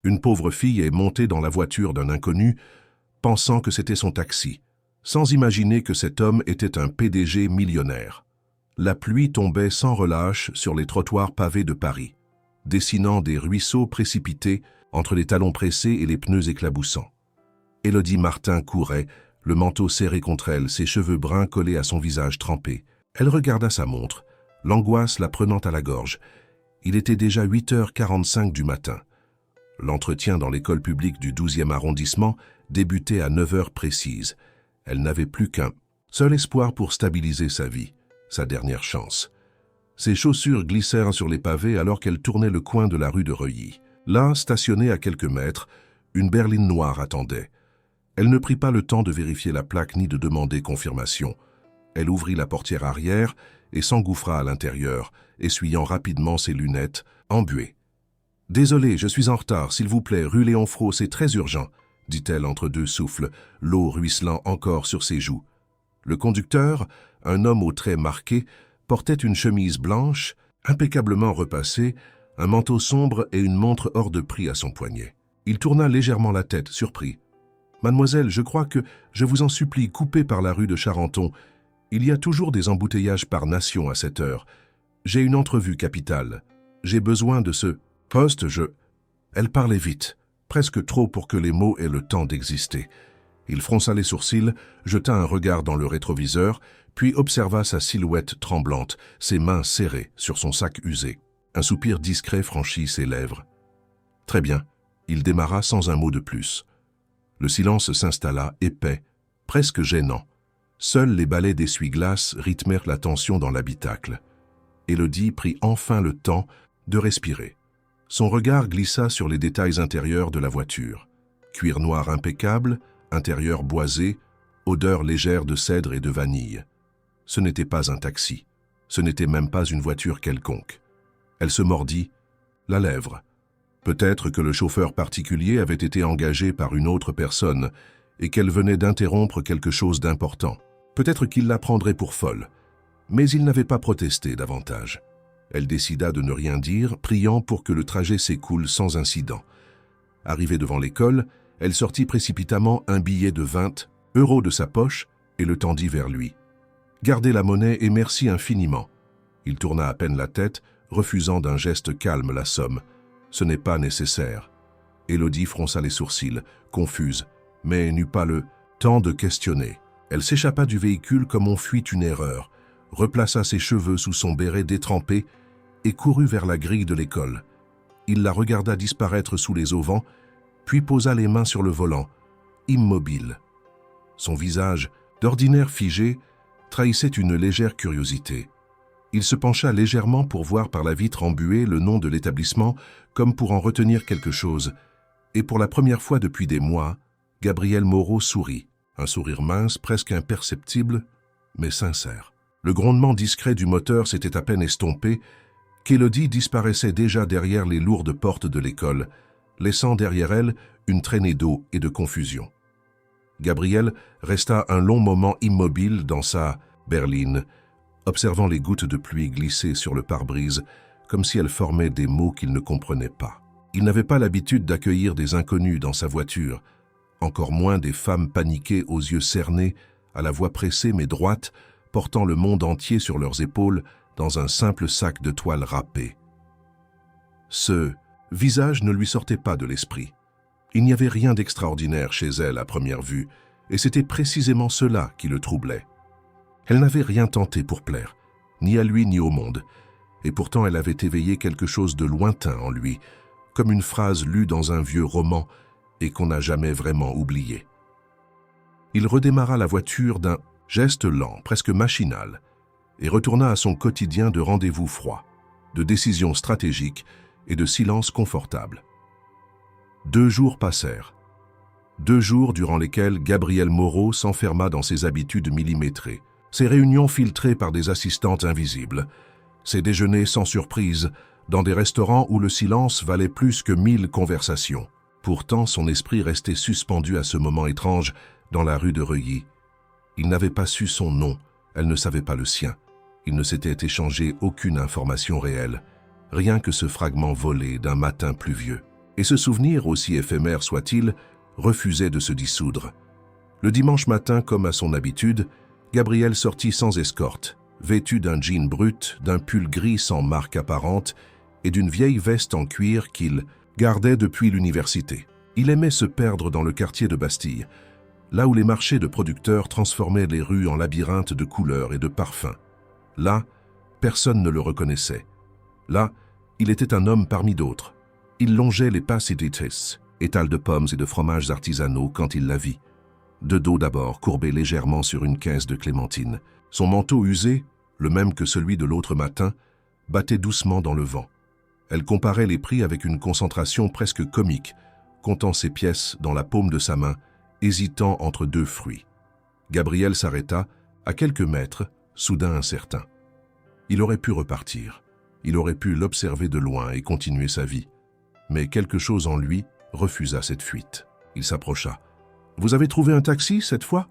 Une pauvre fille est montée dans la voiture d'un inconnu, pensant que c'était son taxi, sans imaginer que cet homme était un PDG millionnaire. La pluie tombait sans relâche sur les trottoirs pavés de Paris, dessinant des ruisseaux précipités entre les talons pressés et les pneus éclaboussants. Élodie Martin courait, le manteau serré contre elle, ses cheveux bruns collés à son visage trempé. Elle regarda sa montre, l'angoisse la prenant à la gorge. Il était déjà 8h45 du matin. L'entretien dans l'école publique du 12e arrondissement débutait à 9h précises. Elle n'avait plus qu'un seul espoir pour stabiliser sa vie, sa dernière chance. Ses chaussures glissèrent sur les pavés alors qu'elle tournait le coin de la rue de Reuilly. Là, stationnée à quelques mètres, une berline noire attendait. Elle ne prit pas le temps de vérifier la plaque ni de demander confirmation. Elle ouvrit la portière arrière et s'engouffra à l'intérieur, essuyant rapidement ses lunettes, embuées. « Désolé, je suis en retard, s'il vous plaît, rue Léon Fro, c'est très urgent », dit-elle entre deux souffles, l'eau ruisselant encore sur ses joues. Le conducteur, un homme aux traits marqués, portait une chemise blanche, impeccablement repassée, un manteau sombre et une montre hors de prix à son poignet. Il tourna légèrement la tête, surpris. « Mademoiselle, je crois que, je vous en supplie, coupez par la rue de Charenton. Il y a toujours des embouteillages par nation à cette heure. J'ai une entrevue capitale. J'ai besoin de ce poste, Elle parlait vite, presque trop pour que les mots aient le temps d'exister. Il fronça les sourcils, jeta un regard dans le rétroviseur, puis observa sa silhouette tremblante, ses mains serrées sur son sac usé. Un soupir discret franchit ses lèvres. Très bien, il démarra sans un mot de plus. Le silence s'installa, épais, presque gênant. Seuls les balais d'essuie-glace rythmèrent la tension dans l'habitacle. Élodie prit enfin le temps de respirer. Son regard glissa sur les détails intérieurs de la voiture. Cuir noir impeccable, intérieur boisé, odeur légère de cèdre et de vanille. Ce n'était pas un taxi. Ce n'était même pas une voiture quelconque. Elle se mordit la lèvre. Peut-être que le chauffeur particulier avait été engagé par une autre personne et qu'elle venait d'interrompre quelque chose d'important. Peut-être qu'il la prendrait pour folle. Mais il n'avait pas protesté davantage. Elle décida de ne rien dire, priant pour que le trajet s'écoule sans incident. Arrivée devant l'école, elle sortit précipitamment un billet de 20 € de sa poche et le tendit vers lui. « Gardez la monnaie et merci infiniment. » Il tourna à peine la tête, refusant d'un geste calme la somme. « Ce n'est pas nécessaire. » Élodie fronça les sourcils, confuse, mais n'eut pas le temps de questionner. Elle s'échappa du véhicule comme on fuit une erreur, replaça ses cheveux sous son béret détrempé et courut vers la grille de l'école. Il la regarda disparaître sous les auvents, puis posa les mains sur le volant, immobile. Son visage, d'ordinaire figé, trahissait une légère curiosité. Il se pencha légèrement pour voir par la vitre embuée le nom de l'établissement, comme pour en retenir quelque chose, et pour la première fois depuis des mois, Gabriel Moreau sourit, un sourire mince, presque imperceptible, mais sincère. Le grondement discret du moteur s'était à peine estompé qu'Élodie disparaissait déjà derrière les lourdes portes de l'école, laissant derrière elle une traînée d'eau et de confusion. Gabriel resta un long moment immobile dans sa berline, observant les gouttes de pluie glisser sur le pare-brise, comme si elles formaient des mots qu'il ne comprenait pas. Il n'avait pas l'habitude d'accueillir des inconnus dans sa voiture, encore moins des femmes paniquées aux yeux cernés, à la voix pressée mais droite, portant le monde entier sur leurs épaules dans un simple sac de toile râpée. Ce visage ne lui sortait pas de l'esprit. Il n'y avait rien d'extraordinaire chez elle à première vue, et c'était précisément cela qui le troublait. Elle n'avait rien tenté pour plaire, ni à lui ni au monde, et pourtant elle avait éveillé quelque chose de lointain en lui, comme une phrase lue dans un vieux roman et qu'on n'a jamais vraiment oublié. Il redémarra la voiture d'un geste lent, presque machinal, et retourna à son quotidien de rendez-vous froid, de décisions stratégiques et de silence confortable. 2 jours passèrent. 2 jours durant lesquels Gabriel Moreau s'enferma dans ses habitudes millimétrées, ses réunions filtrées par des assistantes invisibles, ses déjeuners sans surprise, dans des restaurants où le silence valait plus que 1000 conversations. Pourtant, son esprit restait suspendu à ce moment étrange dans la rue de Reuilly. Il n'avait pas su son nom, elle ne savait pas le sien. Il ne s'était échangé aucune information réelle, rien que ce fragment volé d'un matin pluvieux. Et ce souvenir, aussi éphémère soit-il, refusait de se dissoudre. Le dimanche matin, comme à son habitude, Gabriel sortit sans escorte, vêtu d'un jean brut, d'un pull gris sans marque apparente et d'une vieille veste en cuir qu'il gardait depuis l'université. Il aimait se perdre dans le quartier de Bastille, là où les marchés de producteurs transformaient les rues en labyrinthe de couleurs et de parfums. Là, personne ne le reconnaissait. Là, il était un homme parmi d'autres. Il longeait les Paciditis, étals de pommes et de fromages artisanaux quand il la vit. De dos d'abord, courbé légèrement sur une caisse de clémentine. Son manteau usé, le même que celui de l'autre matin, battait doucement dans le vent. Elle comparait les prix avec une concentration presque comique, comptant ses pièces dans la paume de sa main, hésitant entre deux fruits. Gabriel s'arrêta, à quelques mètres, soudain incertain. Il aurait pu repartir. Il aurait pu l'observer de loin et continuer sa vie. Mais quelque chose en lui refusa cette fuite. Il s'approcha. « Vous avez trouvé un taxi, cette fois ?»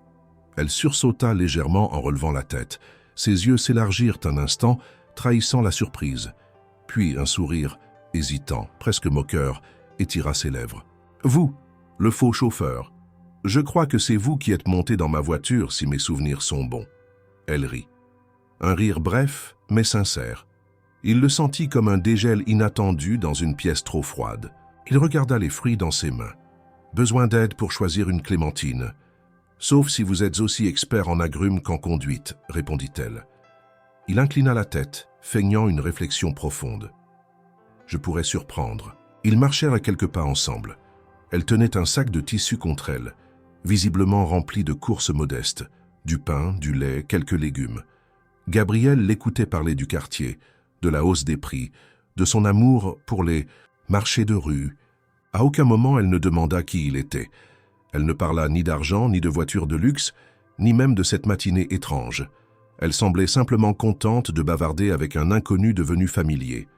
Elle sursauta légèrement en relevant la tête. Ses yeux s'élargirent un instant, trahissant la surprise. Puis un sourire, hésitant, presque moqueur, étira ses lèvres. « Vous, le faux chauffeur. Je crois que c'est vous qui êtes monté dans ma voiture si mes souvenirs sont bons. » Elle rit. Un rire bref, mais sincère. Il le sentit comme un dégel inattendu dans une pièce trop froide. Il regarda les fruits dans ses mains. Besoin d'aide pour choisir une clémentine. Sauf si vous êtes aussi expert en agrumes qu'en conduite, répondit-elle. Il inclina la tête, feignant une réflexion profonde. Je pourrais surprendre. Ils marchèrent à quelques pas ensemble. Elle tenait un sac de tissu contre elle, visiblement rempli de courses modestes, du pain, du lait, quelques légumes. Gabriel l'écoutait parler du quartier, de la hausse des prix, de son amour pour les marchés de rue. À aucun moment elle ne demanda qui il était. Elle ne parla ni d'argent, ni de voitures de luxe, ni même de cette matinée étrange. Elle semblait simplement contente de bavarder avec un inconnu devenu familier.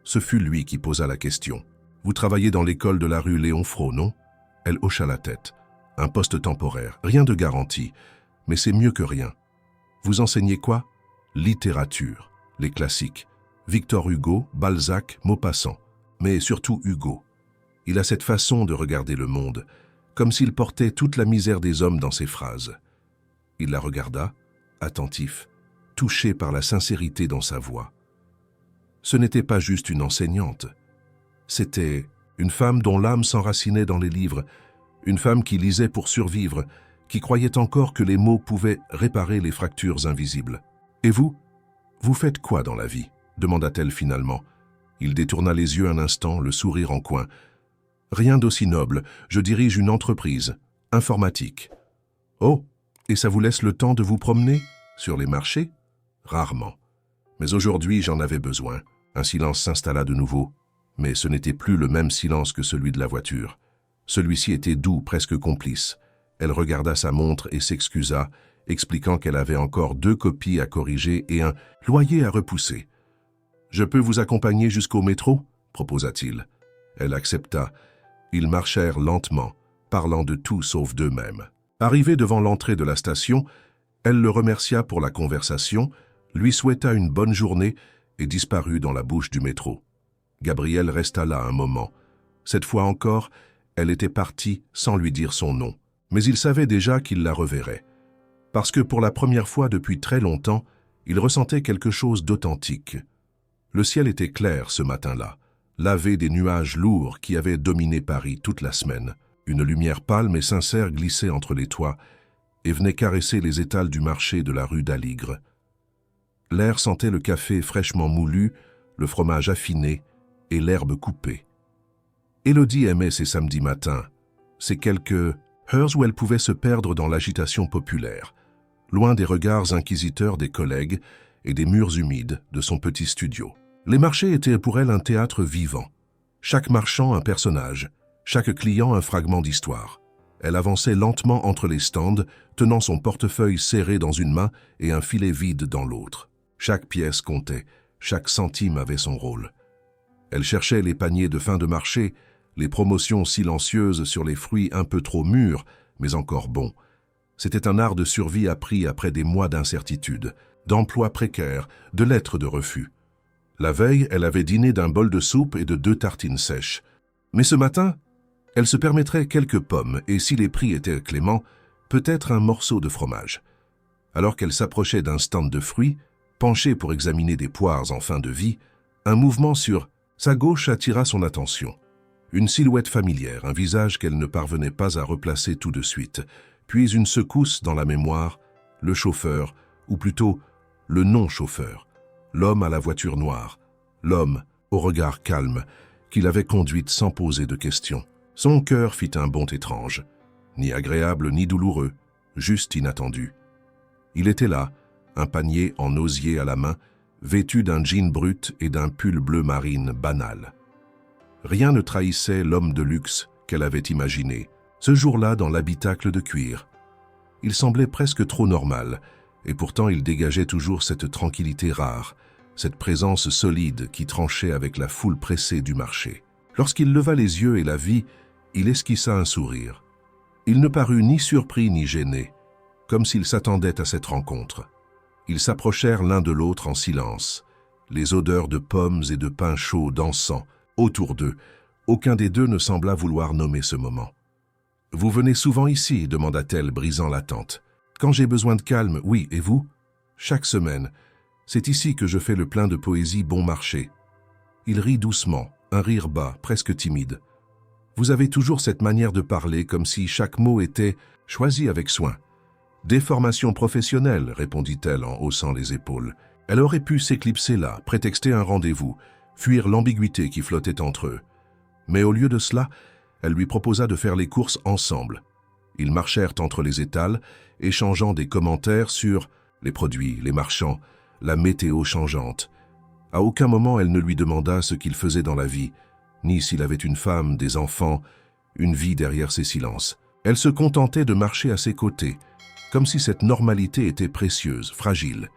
Ce fut lui qui posa la question. « Vous travaillez dans l'école de la rue Léon Fro, non ?» Elle hocha la tête. « Un poste temporaire, rien de garanti, mais c'est mieux que rien. Vous enseignez quoi ? Littérature, les classiques. Victor Hugo, Balzac, Maupassant, mais surtout Hugo. Il a cette façon de regarder le monde, comme s'il portait toute la misère des hommes dans ses phrases. » Il la regarda, attentif, touché par la sincérité dans sa voix. Ce n'était pas juste une enseignante. C'était une femme dont l'âme s'enracinait dans les livres, une femme qui lisait pour survivre, qui croyait encore que les mots pouvaient réparer les fractures invisibles. « Et vous faites quoi dans la vie ?» demanda-t-elle finalement. Il détourna les yeux un instant, le sourire en coin. « Rien d'aussi noble, je dirige une entreprise, informatique. »« Oh, et ça vous laisse le temps de vous promener sur les marchés ?»« Rarement. Mais aujourd'hui, j'en avais besoin. » Un silence s'installa de nouveau, mais ce n'était plus le même silence que celui de la voiture. Celui-ci était doux, presque complice. Elle regarda sa montre et s'excusa, expliquant qu'elle avait encore 2 copies à corriger et un loyer à repousser. « Je peux vous accompagner jusqu'au métro ?» proposa-t-il. Elle accepta. Ils marchèrent lentement, parlant de tout sauf d'eux-mêmes. Arrivée devant l'entrée de la station, elle le remercia pour la conversation, lui souhaita une bonne journée et disparut dans la bouche du métro. Gabriel resta là un moment. Cette fois encore, elle était partie sans lui dire son nom. Mais il savait déjà qu'il la reverrait. Parce que pour la première fois depuis très longtemps, il ressentait quelque chose d'authentique. Le ciel était clair ce matin-là, lavé des nuages lourds qui avaient dominé Paris toute la semaine. Une lumière pâle mais sincère glissait entre les toits et venait caresser les étals du marché de la rue d'Aligre. L'air sentait le café fraîchement moulu, le fromage affiné et l'herbe coupée. Élodie aimait ces samedis matins, ces quelques heures où elle pouvait se perdre dans l'agitation populaire, loin des regards inquisiteurs des collègues et des murs humides de son petit studio. Les marchés étaient pour elle un théâtre vivant, chaque marchand un personnage, chaque client un fragment d'histoire. Elle avançait lentement entre les stands, tenant son portefeuille serré dans une main et un filet vide dans l'autre. Chaque pièce comptait, chaque centime avait son rôle. Elle cherchait les paniers de fin de marché, les promotions silencieuses sur les fruits un peu trop mûrs, mais encore bons. C'était un art de survie appris après des mois d'incertitude, d'emplois précaires, de lettres de refus. La veille, elle avait dîné d'un bol de soupe et de 2 tartines sèches. Mais ce matin, elle se permettrait quelques pommes et, si les prix étaient cléments, peut-être un morceau de fromage. Alors qu'elle s'approchait d'un stand de fruits, penchée pour examiner des poires en fin de vie, un mouvement sur sa gauche attira son attention. Une silhouette familière, un visage qu'elle ne parvenait pas à replacer tout de suite, puis une secousse dans la mémoire, le chauffeur, ou plutôt le non-chauffeur, l'homme à la voiture noire, l'homme au regard calme, qui l'avait conduite sans poser de questions. Son cœur fit un bond étrange, ni agréable ni douloureux, juste inattendu. Il était là, un panier en osier à la main, vêtu d'un jean brut et d'un pull bleu marine banal. Rien ne trahissait l'homme de luxe qu'elle avait imaginé, ce jour-là dans l'habitacle de cuir. Il semblait presque trop normal, et pourtant il dégageait toujours cette tranquillité rare, cette présence solide qui tranchait avec la foule pressée du marché. Lorsqu'il leva les yeux et la vit, il esquissa un sourire. Il ne parut ni surpris ni gêné, comme s'il s'attendait à cette rencontre. Ils s'approchèrent l'un de l'autre en silence, les odeurs de pommes et de pain chaud dansant autour d'eux. Aucun des deux ne sembla vouloir nommer ce moment. « Vous venez souvent ici ?» demanda-t-elle, brisant l'attente. « Quand j'ai besoin de calme, oui, et vous ?»« Chaque semaine. C'est ici que je fais le plein de poésie bon marché. » Il rit doucement, un rire bas, presque timide. « Vous avez toujours cette manière de parler, comme si chaque mot était choisi avec soin. » « Déformation professionnelle, répondit-elle en haussant les épaules. Elle aurait pu s'éclipser là, prétexter un rendez-vous, fuir l'ambiguïté qui flottait entre eux. Mais au lieu de cela, elle lui proposa de faire les courses ensemble. Ils marchèrent entre les étals, échangeant des commentaires sur les produits, les marchands, la météo changeante. À aucun moment elle ne lui demanda ce qu'il faisait dans la vie, ni s'il avait une femme, des enfants, une vie derrière ses silences. Elle se contentait de marcher à ses côtés, comme si cette normalité était précieuse, fragile.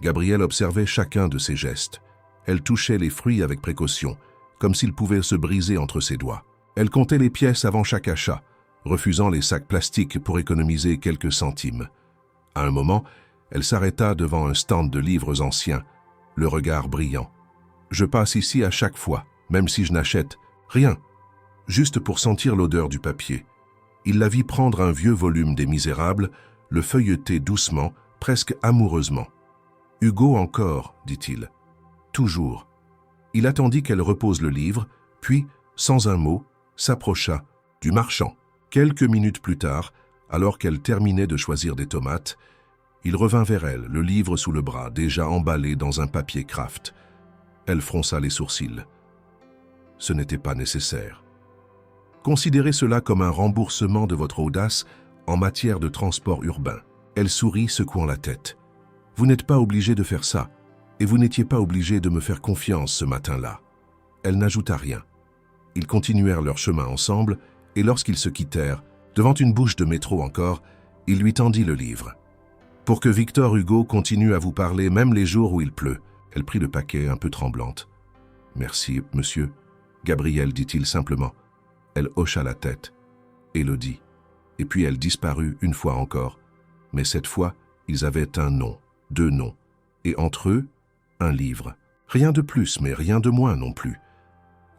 Gabriel observait chacun de ses gestes. Elle touchait les fruits avec précaution, comme s'ils pouvaient se briser entre ses doigts. Elle comptait les pièces avant chaque achat, refusant les sacs plastiques pour économiser quelques centimes. À un moment, elle s'arrêta devant un stand de livres anciens, le regard brillant. « Je passe ici à chaque fois, même si je n'achète rien, juste pour sentir l'odeur du papier. » Il la vit prendre un vieux volume des Misérables, le feuilleter doucement, presque amoureusement. « Hugo encore, dit-il. Toujours. » Il attendit qu'elle repose le livre, puis, sans un mot, s'approcha du marchand. Quelques minutes plus tard, alors qu'elle terminait de choisir des tomates, il revint vers elle, le livre sous le bras, déjà emballé dans un papier Kraft. Elle fronça les sourcils. Ce n'était pas nécessaire. Considérez cela comme un remboursement de votre audace en matière de transport urbain. Elle sourit, secouant la tête. Vous n'êtes pas obligé de faire ça, et vous n'étiez pas obligé de me faire confiance ce matin-là. Elle n'ajouta rien. Ils continuèrent leur chemin ensemble, et lorsqu'ils se quittèrent, devant une bouche de métro encore, il lui tendit le livre. Pour que Victor Hugo continue à vous parler même les jours où il pleut, elle prit le paquet un peu tremblante. Merci, monsieur. Gabriel, dit-il simplement. Elle hocha la tête. Élodie. Et puis elle disparut une fois encore. Mais cette fois, ils avaient un nom, 2 noms. Et entre eux, un livre. Rien de plus, mais rien de moins non plus.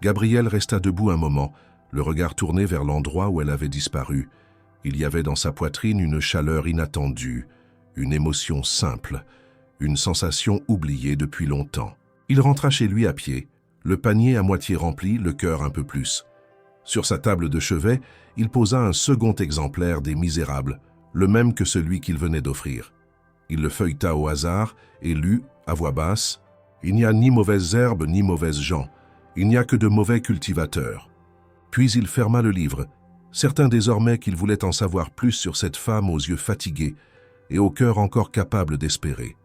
Gabriel resta debout un moment, le regard tourné vers l'endroit où elle avait disparu. Il y avait dans sa poitrine une chaleur inattendue, une émotion simple, une sensation oubliée depuis longtemps. Il rentra chez lui à pied, le panier à moitié rempli, le cœur un peu plus. Sur sa table de chevet, il posa un second exemplaire des Misérables, le même que celui qu'il venait d'offrir. Il le feuilleta au hasard et lut, à voix basse, « Il n'y a ni mauvaises herbes ni mauvaises gens, il n'y a que de mauvais cultivateurs. » Puis il ferma le livre, certain désormais qu'il voulait en savoir plus sur cette femme aux yeux fatigués et au cœur encore capable d'espérer.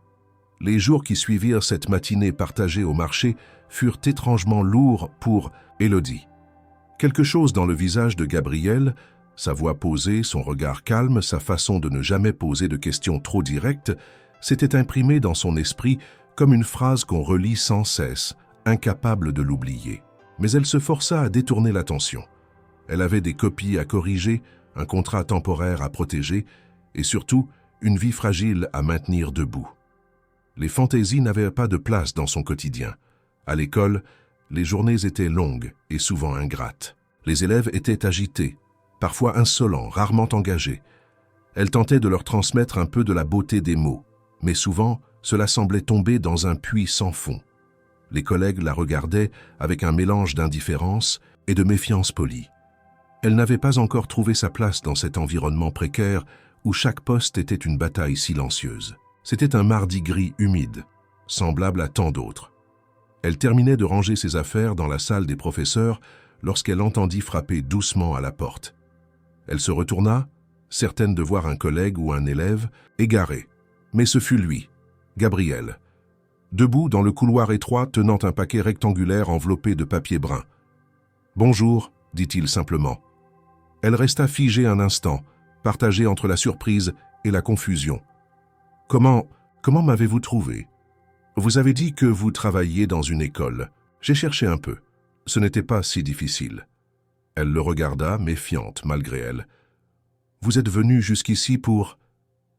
Les jours qui suivirent cette matinée partagée au marché furent étrangement lourds pour Élodie. Quelque chose dans le visage de Gabriel, sa voix posée, son regard calme, sa façon de ne jamais poser de questions trop directes, s'était imprimé dans son esprit comme une phrase qu'on relit sans cesse, incapable de l'oublier. Mais elle se força à détourner l'attention. Elle avait des copies à corriger, un contrat temporaire à protéger, et surtout, une vie fragile à maintenir debout. Les fantaisies n'avaient pas de place dans son quotidien. À l'école, les journées étaient longues et souvent ingrates. Les élèves étaient agités, parfois insolents, rarement engagés. Elle tentait de leur transmettre un peu de la beauté des mots, mais souvent, cela semblait tomber dans un puits sans fond. Les collègues la regardaient avec un mélange d'indifférence et de méfiance polie. Elle n'avait pas encore trouvé sa place dans cet environnement précaire où chaque poste était une bataille silencieuse. C'était un mardi gris humide, semblable à tant d'autres. Elle terminait de ranger ses affaires dans la salle des professeurs lorsqu'elle entendit frapper doucement à la porte. Elle se retourna, certaine de voir un collègue ou un élève, égaré. Mais ce fut lui, Gabriel, debout dans le couloir étroit tenant un paquet rectangulaire enveloppé de papier brun. « Bonjour », dit-il simplement. Elle resta figée un instant, partagée entre la surprise et la confusion. « Comment m'avez-vous trouvé ? Vous avez dit que vous travailliez dans une école. J'ai cherché un peu. Ce n'était pas si difficile. » Elle le regarda, méfiante malgré elle. « Vous êtes venu jusqu'ici pour… »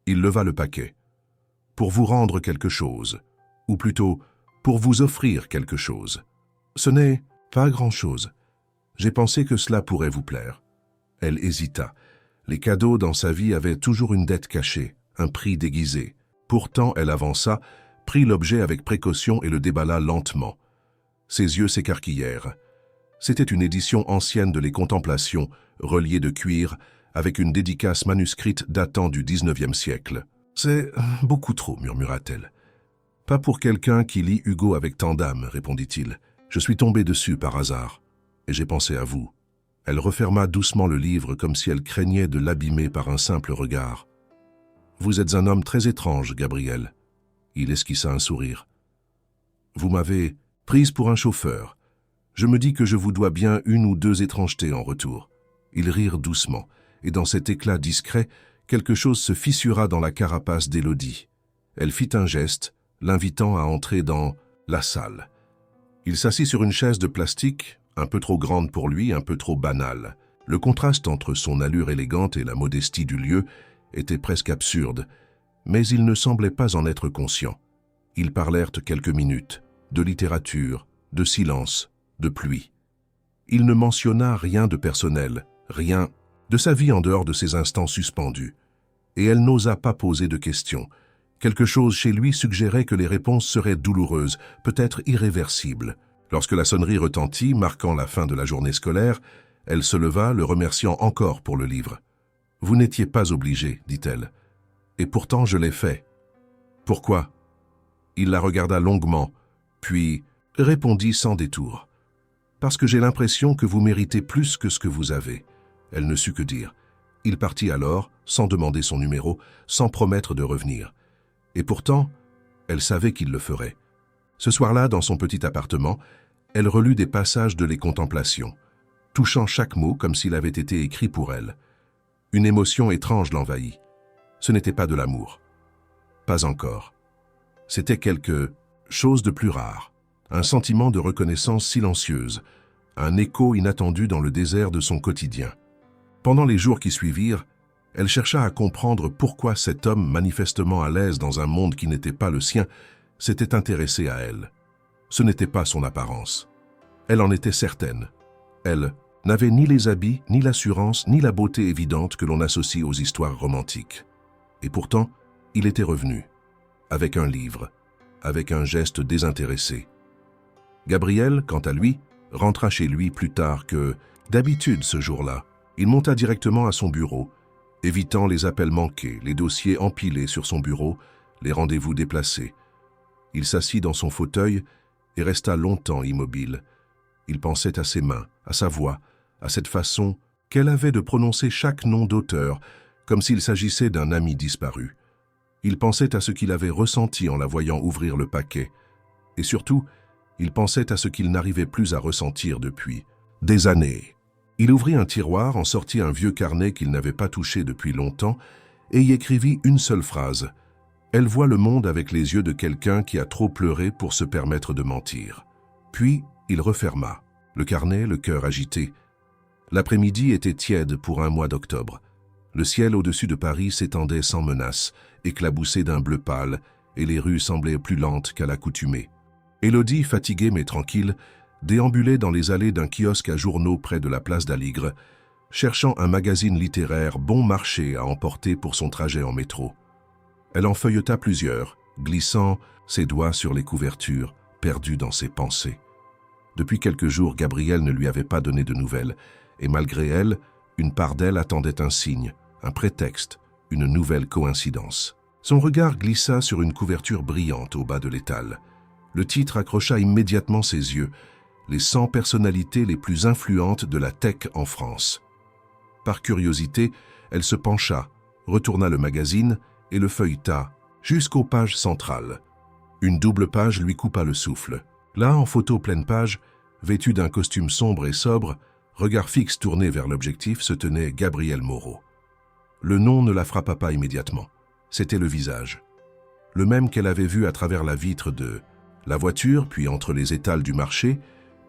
Il leva le paquet. « Pour vous rendre quelque chose. Ou plutôt, pour vous offrir quelque chose. Ce n'est pas grand-chose. J'ai pensé que cela pourrait vous plaire. » Elle hésita. Les cadeaux dans sa vie avaient toujours une dette cachée, un prix déguisé. Pourtant, elle avança, prit l'objet avec précaution et le déballa lentement. Ses yeux s'écarquillèrent. C'était une édition ancienne de Les Contemplations, reliée de cuir, avec une dédicace manuscrite datant du XIXe siècle. « C'est beaucoup trop, murmura-t-elle. »« Pas pour quelqu'un qui lit Hugo avec tant d'âme, répondit-il. Je suis tombé dessus par hasard, et j'ai pensé à vous. » Elle referma doucement le livre comme si elle craignait de l'abîmer par un simple regard. « Vous êtes un homme très étrange, Gabriel. » Il esquissa un sourire. « Vous m'avez prise pour un chauffeur. Je me dis que je vous dois bien une ou deux étrangetés en retour. » Ils rirent doucement, et dans cet éclat discret, quelque chose se fissura dans la carapace d'Élodie. Elle fit un geste, l'invitant à entrer dans la salle. Il s'assit sur une chaise de plastique, un peu trop grande pour lui, un peu trop banale. Le contraste entre son allure élégante et la modestie du lieu était presque absurde, mais il ne semblait pas en être conscient. Ils parlèrent quelques minutes, de littérature, de silence, de pluie. Il ne mentionna rien de personnel, rien de sa vie en dehors de ces instants suspendus. Et elle n'osa pas poser de questions. Quelque chose chez lui suggérait que les réponses seraient douloureuses, peut-être irréversibles. Lorsque la sonnerie retentit, marquant la fin de la journée scolaire, elle se leva, le remerciant encore pour le livre. « Vous n'étiez pas obligé, dit-elle. Et pourtant je l'ai fait. »« Pourquoi ?» Il la regarda longuement, puis répondit sans détour. « Parce que j'ai l'impression que vous méritez plus que ce que vous avez. » Elle ne sut que dire. Il partit alors, sans demander son numéro, sans promettre de revenir. Et pourtant, elle savait qu'il le ferait. Ce soir-là, dans son petit appartement, elle relut des passages de Les Contemplations, touchant chaque mot comme s'il avait été écrit pour elle. Une émotion étrange l'envahit. Ce n'était pas de l'amour. Pas encore. C'était quelque chose de plus rare, un sentiment de reconnaissance silencieuse, un écho inattendu dans le désert de son quotidien. Pendant les jours qui suivirent, elle chercha à comprendre pourquoi cet homme, manifestement à l'aise dans un monde qui n'était pas le sien, s'était intéressé à elle. Ce n'était pas son apparence. Elle en était certaine. Elle n'avait ni les habits, ni l'assurance, ni la beauté évidente que l'on associe aux histoires romantiques. Et pourtant, il était revenu, avec un livre, avec un geste désintéressé. Gabriel, quant à lui, rentra chez lui plus tard que d'habitude ce jour-là. Il monta directement à son bureau, évitant les appels manqués, les dossiers empilés sur son bureau, les rendez-vous déplacés. Il s'assit dans son fauteuil et resta longtemps immobile. Il pensait à ses mains, à sa voix, à cette façon qu'elle avait de prononcer chaque nom d'auteur, comme s'il s'agissait d'un ami disparu. Il pensait à ce qu'il avait ressenti en la voyant ouvrir le paquet. Et surtout, il pensait à ce qu'il n'arrivait plus à ressentir depuis des années. Il ouvrit un tiroir, en sortit un vieux carnet qu'il n'avait pas touché depuis longtemps et y écrivit une seule phrase. « Elle voit le monde avec les yeux de quelqu'un qui a trop pleuré pour se permettre de mentir. » Puis, il referma, le carnet, le cœur agité. L'après-midi était tiède pour un mois d'octobre. Le ciel au-dessus de Paris s'étendait sans menace, éclaboussé d'un bleu pâle, et les rues semblaient plus lentes qu'à l'accoutumée. Élodie, fatiguée mais tranquille, déambulait dans les allées d'un kiosque à journaux près de la place d'Aligre, cherchant un magazine littéraire bon marché à emporter pour son trajet en métro. Elle en feuilleta plusieurs, glissant ses doigts sur les couvertures, perdue dans ses pensées. Depuis quelques jours, Gabrielle ne lui avait pas donné de nouvelles, et malgré elle, une part d'elle attendait un signe, un prétexte, une nouvelle coïncidence. Son regard glissa sur une couverture brillante au bas de l'étal. Le titre accrocha immédiatement ses yeux, les 100 personnalités les plus influentes de la tech en France. Par curiosité, elle se pencha, retourna le magazine et le feuilleta jusqu'aux pages centrales. Une double page lui coupa le souffle. Là, en photo pleine page, vêtue d'un costume sombre et sobre, regard fixe tourné vers l'objectif, se tenait Gabrielle Moreau. Le nom ne la frappa pas immédiatement. C'était le visage. Le même qu'elle avait vu à travers la vitre de la voiture, puis entre les étals du marché,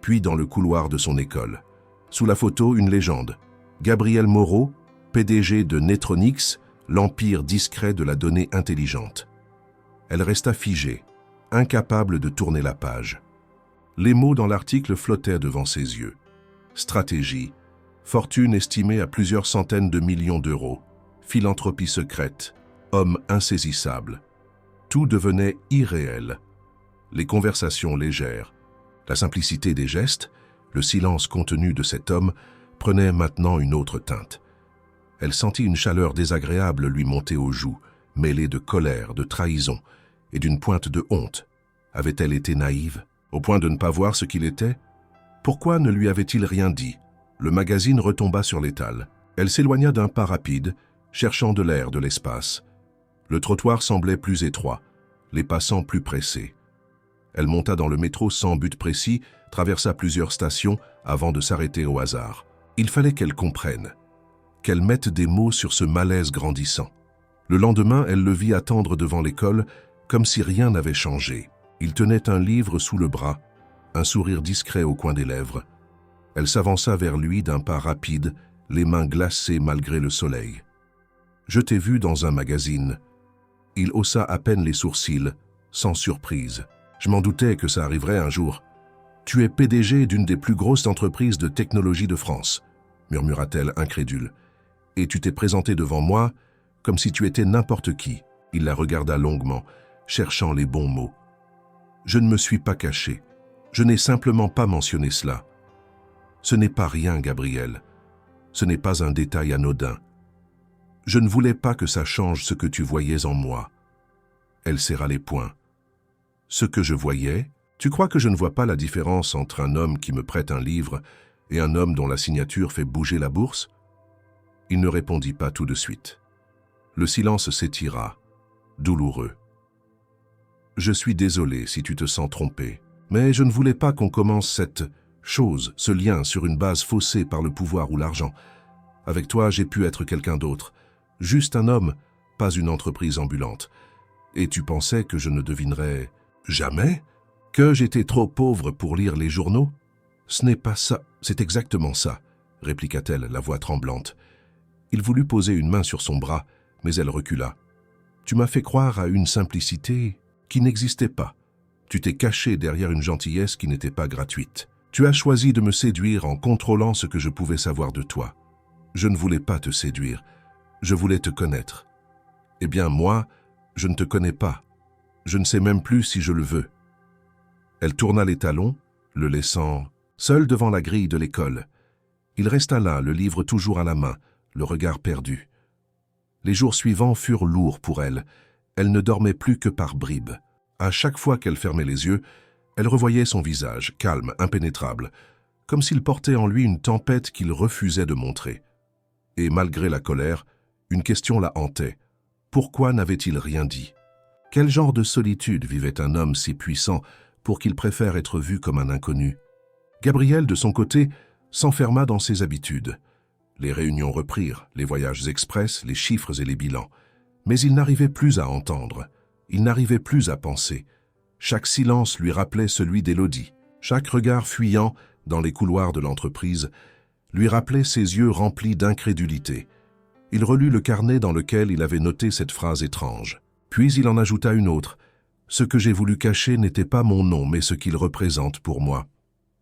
puis dans le couloir de son école. Sous la photo, une légende. Gabrielle Moreau, PDG de Netronix, l'empire discret de la donnée intelligente. Elle resta figée, incapable de tourner la page. Les mots dans l'article flottaient devant ses yeux. Stratégie, fortune estimée à plusieurs centaines de millions d'euros, philanthropie secrète, homme insaisissable. Tout devenait irréel. Les conversations légères, la simplicité des gestes, le silence contenu de cet homme prenaient maintenant une autre teinte. Elle sentit une chaleur désagréable lui monter aux joues, mêlée de colère, de trahison et d'une pointe de honte. Avait-elle été naïve, au point de ne pas voir ce qu'il était? Pourquoi ne lui avait-il rien dit? Le magazine retomba sur l'étal. Elle s'éloigna d'un pas rapide, cherchant de l'air, de l'espace. Le trottoir semblait plus étroit, les passants plus pressés. Elle monta dans le métro sans but précis, traversa plusieurs stations avant de s'arrêter au hasard. Il fallait qu'elle comprenne, qu'elle mette des mots sur ce malaise grandissant. Le lendemain, elle le vit attendre devant l'école, comme si rien n'avait changé. Il tenait un livre sous le bras, un sourire discret au coin des lèvres. Elle s'avança vers lui d'un pas rapide, les mains glacées malgré le soleil. « Je t'ai vu dans un magazine. » Il haussa à peine les sourcils, sans surprise. « Je m'en doutais que ça arriverait un jour. Tu es PDG d'une des plus grosses entreprises de technologie de France, » murmura-t-elle incrédule. « Et tu t'es présenté devant moi comme si tu étais n'importe qui. » Il la regarda longuement, cherchant les bons mots. « Je ne me suis pas caché. Je n'ai simplement pas mentionné cela. Ce n'est pas rien, Gabrielle. Ce n'est pas un détail anodin. Je ne voulais pas que ça change ce que tu voyais en moi. » Elle serra les poings. « Ce que je voyais? Tu crois que je ne vois pas la différence entre un homme qui me prête un livre et un homme dont la signature fait bouger la bourse ?» Il ne répondit pas tout de suite. Le silence s'étira, douloureux. « Je suis désolé si tu te sens trompé, mais je ne voulais pas qu'on commence cette chose, ce lien sur une base faussée par le pouvoir ou l'argent. Avec toi, j'ai pu être quelqu'un d'autre, juste un homme, pas une entreprise ambulante. Et tu pensais que je ne devinerais jamais que j'étais trop pauvre pour lire les journaux? Ce n'est pas ça, c'est exactement ça, répliqua-t-elle, la voix tremblante. Il voulut poser une main sur son bras, mais elle recula. Tu m'as fait croire à une simplicité qui n'existait pas. Tu t'es caché derrière une gentillesse qui n'était pas gratuite. Tu as choisi de me séduire en contrôlant ce que je pouvais savoir de toi. Je ne voulais pas te séduire, je voulais te connaître. Eh bien, moi, je ne te connais pas. Je ne sais même plus si je le veux. » Elle tourna les talons, le laissant seul devant la grille de l'école. Il resta là, le livre toujours à la main, le regard perdu. Les jours suivants furent lourds pour elle. Elle ne dormait plus que par bribes. À chaque fois qu'elle fermait les yeux, elle revoyait son visage, calme, impénétrable, comme s'il portait en lui une tempête qu'il refusait de montrer. Et malgré la colère, une question la hantait. Pourquoi n'avait-il rien dit? Quel genre de solitude vivait un homme si puissant pour qu'il préfère être vu comme un inconnu? Gabrielle, de son côté, s'enferma dans ses habitudes. Les réunions reprirent, les voyages express, les chiffres et les bilans. Mais il n'arrivait plus à entendre, il n'arrivait plus à penser. Chaque silence lui rappelait celui d'Élodie. Chaque regard fuyant dans les couloirs de l'entreprise lui rappelait ses yeux remplis d'incrédulité. Il relut le carnet dans lequel il avait noté cette phrase étrange. Puis il en ajouta une autre. « Ce que j'ai voulu cacher n'était pas mon nom, mais ce qu'il représente pour moi. »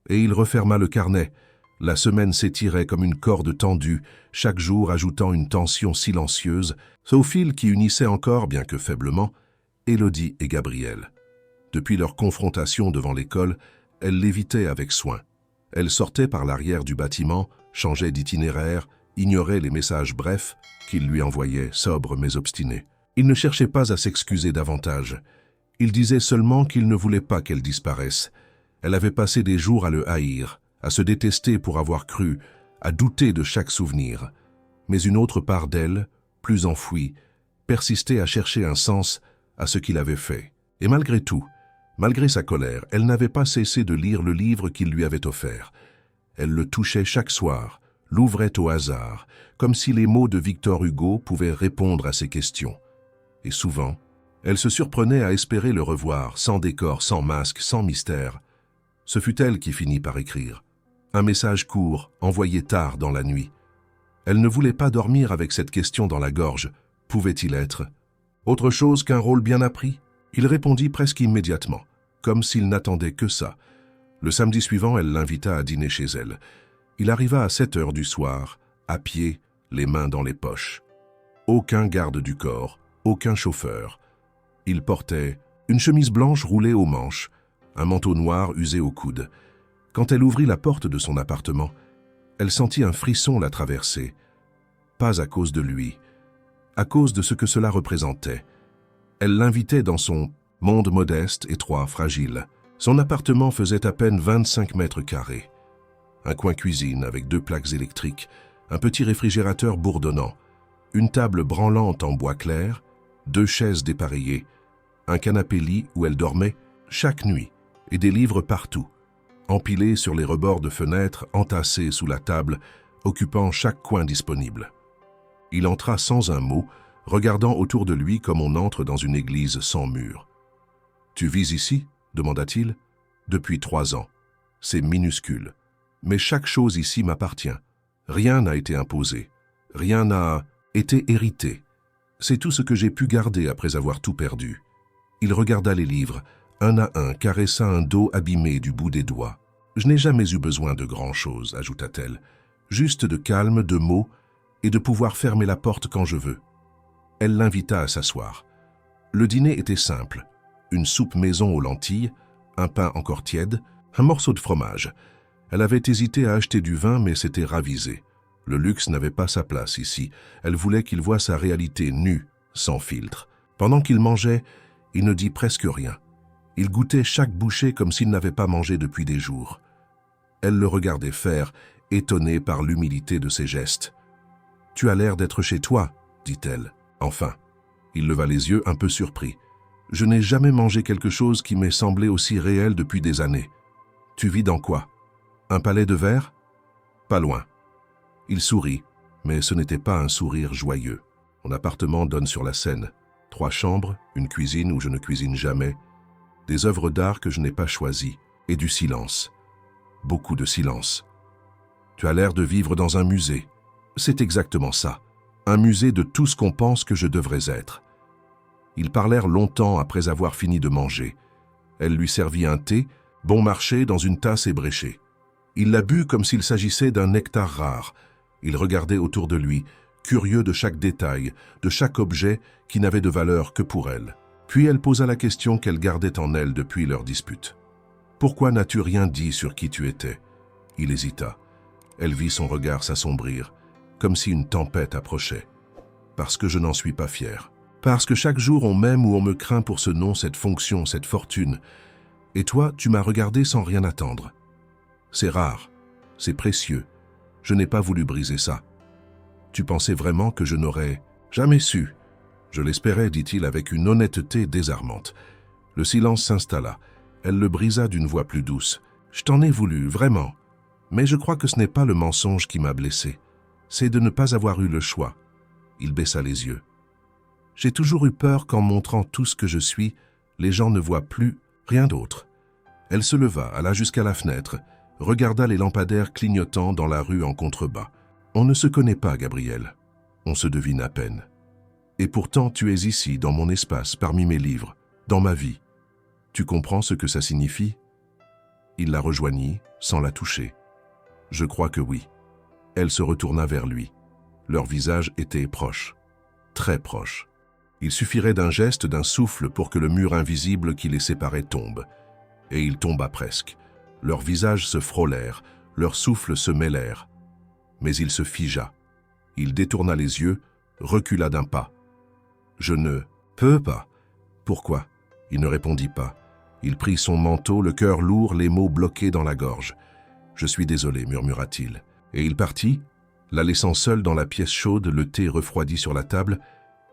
Et il referma le carnet. La semaine s'étirait comme une corde tendue, chaque jour ajoutant une tension silencieuse, au fil qui unissait encore, bien que faiblement, Élodie et Gabriel. Depuis leur confrontation devant l'école, elle l'évitait avec soin. Elle sortait par l'arrière du bâtiment, changeait d'itinéraire, ignorait les messages brefs qu'il lui envoyait, sobres mais obstinés. Il ne cherchait pas à s'excuser davantage. Il disait seulement qu'il ne voulait pas qu'elle disparaisse. Elle avait passé des jours à le haïr, à se détester pour avoir cru, à douter de chaque souvenir. Mais une autre part d'elle, plus enfouie, persistait à chercher un sens à ce qu'il avait fait. Et malgré tout, malgré sa colère, elle n'avait pas cessé de lire le livre qu'il lui avait offert. Elle le touchait chaque soir, l'ouvrait au hasard, comme si les mots de Victor Hugo pouvaient répondre à ses questions. Et souvent, elle se surprenait à espérer le revoir, sans décor, sans masque, sans mystère. Ce fut elle qui finit par écrire. Un message court, envoyé tard dans la nuit. Elle ne voulait pas dormir avec cette question dans la gorge. Pouvait-il être autre chose qu'un rôle bien appris? Il répondit presque immédiatement, comme s'il n'attendait que ça. Le samedi suivant, elle l'invita à dîner chez elle. Il arriva à 7 heures du soir, à pied, les mains dans les poches. Aucun garde du corps, aucun chauffeur. Il portait une chemise blanche roulée aux manches, un manteau noir usé au coude. Quand elle ouvrit la porte de son appartement, elle sentit un frisson la traverser. Pas à cause de lui, à cause de ce que cela représentait. Elle l'invitait dans son monde modeste, étroit, fragile. Son appartement faisait à peine 25 mètres carrés. Un coin cuisine avec 2 plaques électriques, un petit réfrigérateur bourdonnant, une table branlante en bois clair, 2 chaises dépareillées, un canapé-lit où elle dormait chaque nuit, et des livres partout, empilés sur les rebords de fenêtres, entassés sous la table, occupant chaque coin disponible. Il entra sans un mot, regardant autour de lui comme on entre dans une église sans mur. « Tu vis ici ?» demanda-t-il. « Depuis 3 ans. C'est minuscule. Mais chaque chose ici m'appartient. Rien n'a été imposé. Rien n'a été hérité. C'est tout ce que j'ai pu garder après avoir tout perdu. » Il regarda les livres, un à un, caressa un dos abîmé du bout des doigts. « Je n'ai jamais eu besoin de grand-chose, » ajouta-t-elle. « Juste de calme, de mots, et de pouvoir fermer la porte quand je veux. » Elle l'invita à s'asseoir. Le dîner était simple. Une soupe maison aux lentilles, un pain encore tiède, un morceau de fromage. Elle avait hésité à acheter du vin, mais s'était ravisée. Le luxe n'avait pas sa place ici. Elle voulait qu'il voie sa réalité nue, sans filtre. Pendant qu'il mangeait, il ne dit presque rien. Il goûtait chaque bouchée comme s'il n'avait pas mangé depuis des jours. Elle le regardait faire, étonnée par l'humilité de ses gestes. « Tu as l'air d'être chez toi, » dit-elle. Enfin, il leva les yeux un peu surpris. « Je n'ai jamais mangé quelque chose qui m'ait semblé aussi réel depuis des années. Tu vis dans quoi? Un palais de verre? Pas loin. » Il sourit, mais ce n'était pas un sourire joyeux. Mon appartement donne sur la Seine. 3 chambres, une cuisine où je ne cuisine jamais, des œuvres d'art que je n'ai pas choisies, et du silence. Beaucoup de silence. Tu as l'air de vivre dans un musée. C'est exactement ça. Un musée de tout ce qu'on pense que je devrais être. Ils parlèrent longtemps après avoir fini de manger. Elle lui servit un thé, bon marché dans une tasse ébréchée. Il la but comme s'il s'agissait d'un nectar rare. Il regardait autour de lui, curieux de chaque détail, de chaque objet qui n'avait de valeur que pour elle. Puis elle posa la question qu'elle gardait en elle depuis leur dispute. « Pourquoi n'as-tu rien dit sur qui tu étais ?» Il hésita. Elle vit son regard s'assombrir, comme si une tempête approchait. « Parce que je n'en suis pas fier. Parce que chaque jour on m'aime ou on me craint pour ce nom, cette fonction, cette fortune. Et toi, tu m'as regardé sans rien attendre. C'est rare, c'est précieux. Je n'ai pas voulu briser ça. Tu pensais vraiment que je n'aurais jamais su. Je l'espérais, dit-il avec une honnêteté désarmante. Le silence s'installa. Elle le brisa d'une voix plus douce. Je t'en ai voulu, vraiment. Mais je crois que ce n'est pas le mensonge qui m'a blessé. C'est de ne pas avoir eu le choix. Il baissa les yeux. J'ai toujours eu peur qu'en montrant tout ce que je suis, les gens ne voient plus rien d'autre. Elle se leva, alla jusqu'à la fenêtre, regarda les lampadaires clignotant dans la rue en contrebas. On ne se connaît pas, Gabriel. On se devine à peine. Et pourtant, tu es ici, dans mon espace, parmi mes livres, dans ma vie. Tu comprends ce que ça signifie? Il la rejoignit, sans la toucher. Je crois que oui. Elle se retourna vers lui. Leurs visages étaient proches, très proches. Il suffirait d'un geste, d'un souffle pour que le mur invisible qui les séparait tombe. Et il tomba presque. Leurs visages se frôlèrent, leurs souffles se mêlèrent. Mais il se figea. Il détourna les yeux, recula d'un pas. « Je ne peux pas. » « Pourquoi ?» Il ne répondit pas. Il prit son manteau, le cœur lourd, les mots bloqués dans la gorge. « Je suis désolé, murmura-t-il. Et il partit, la laissant seule dans la pièce chaude, le thé refroidi sur la table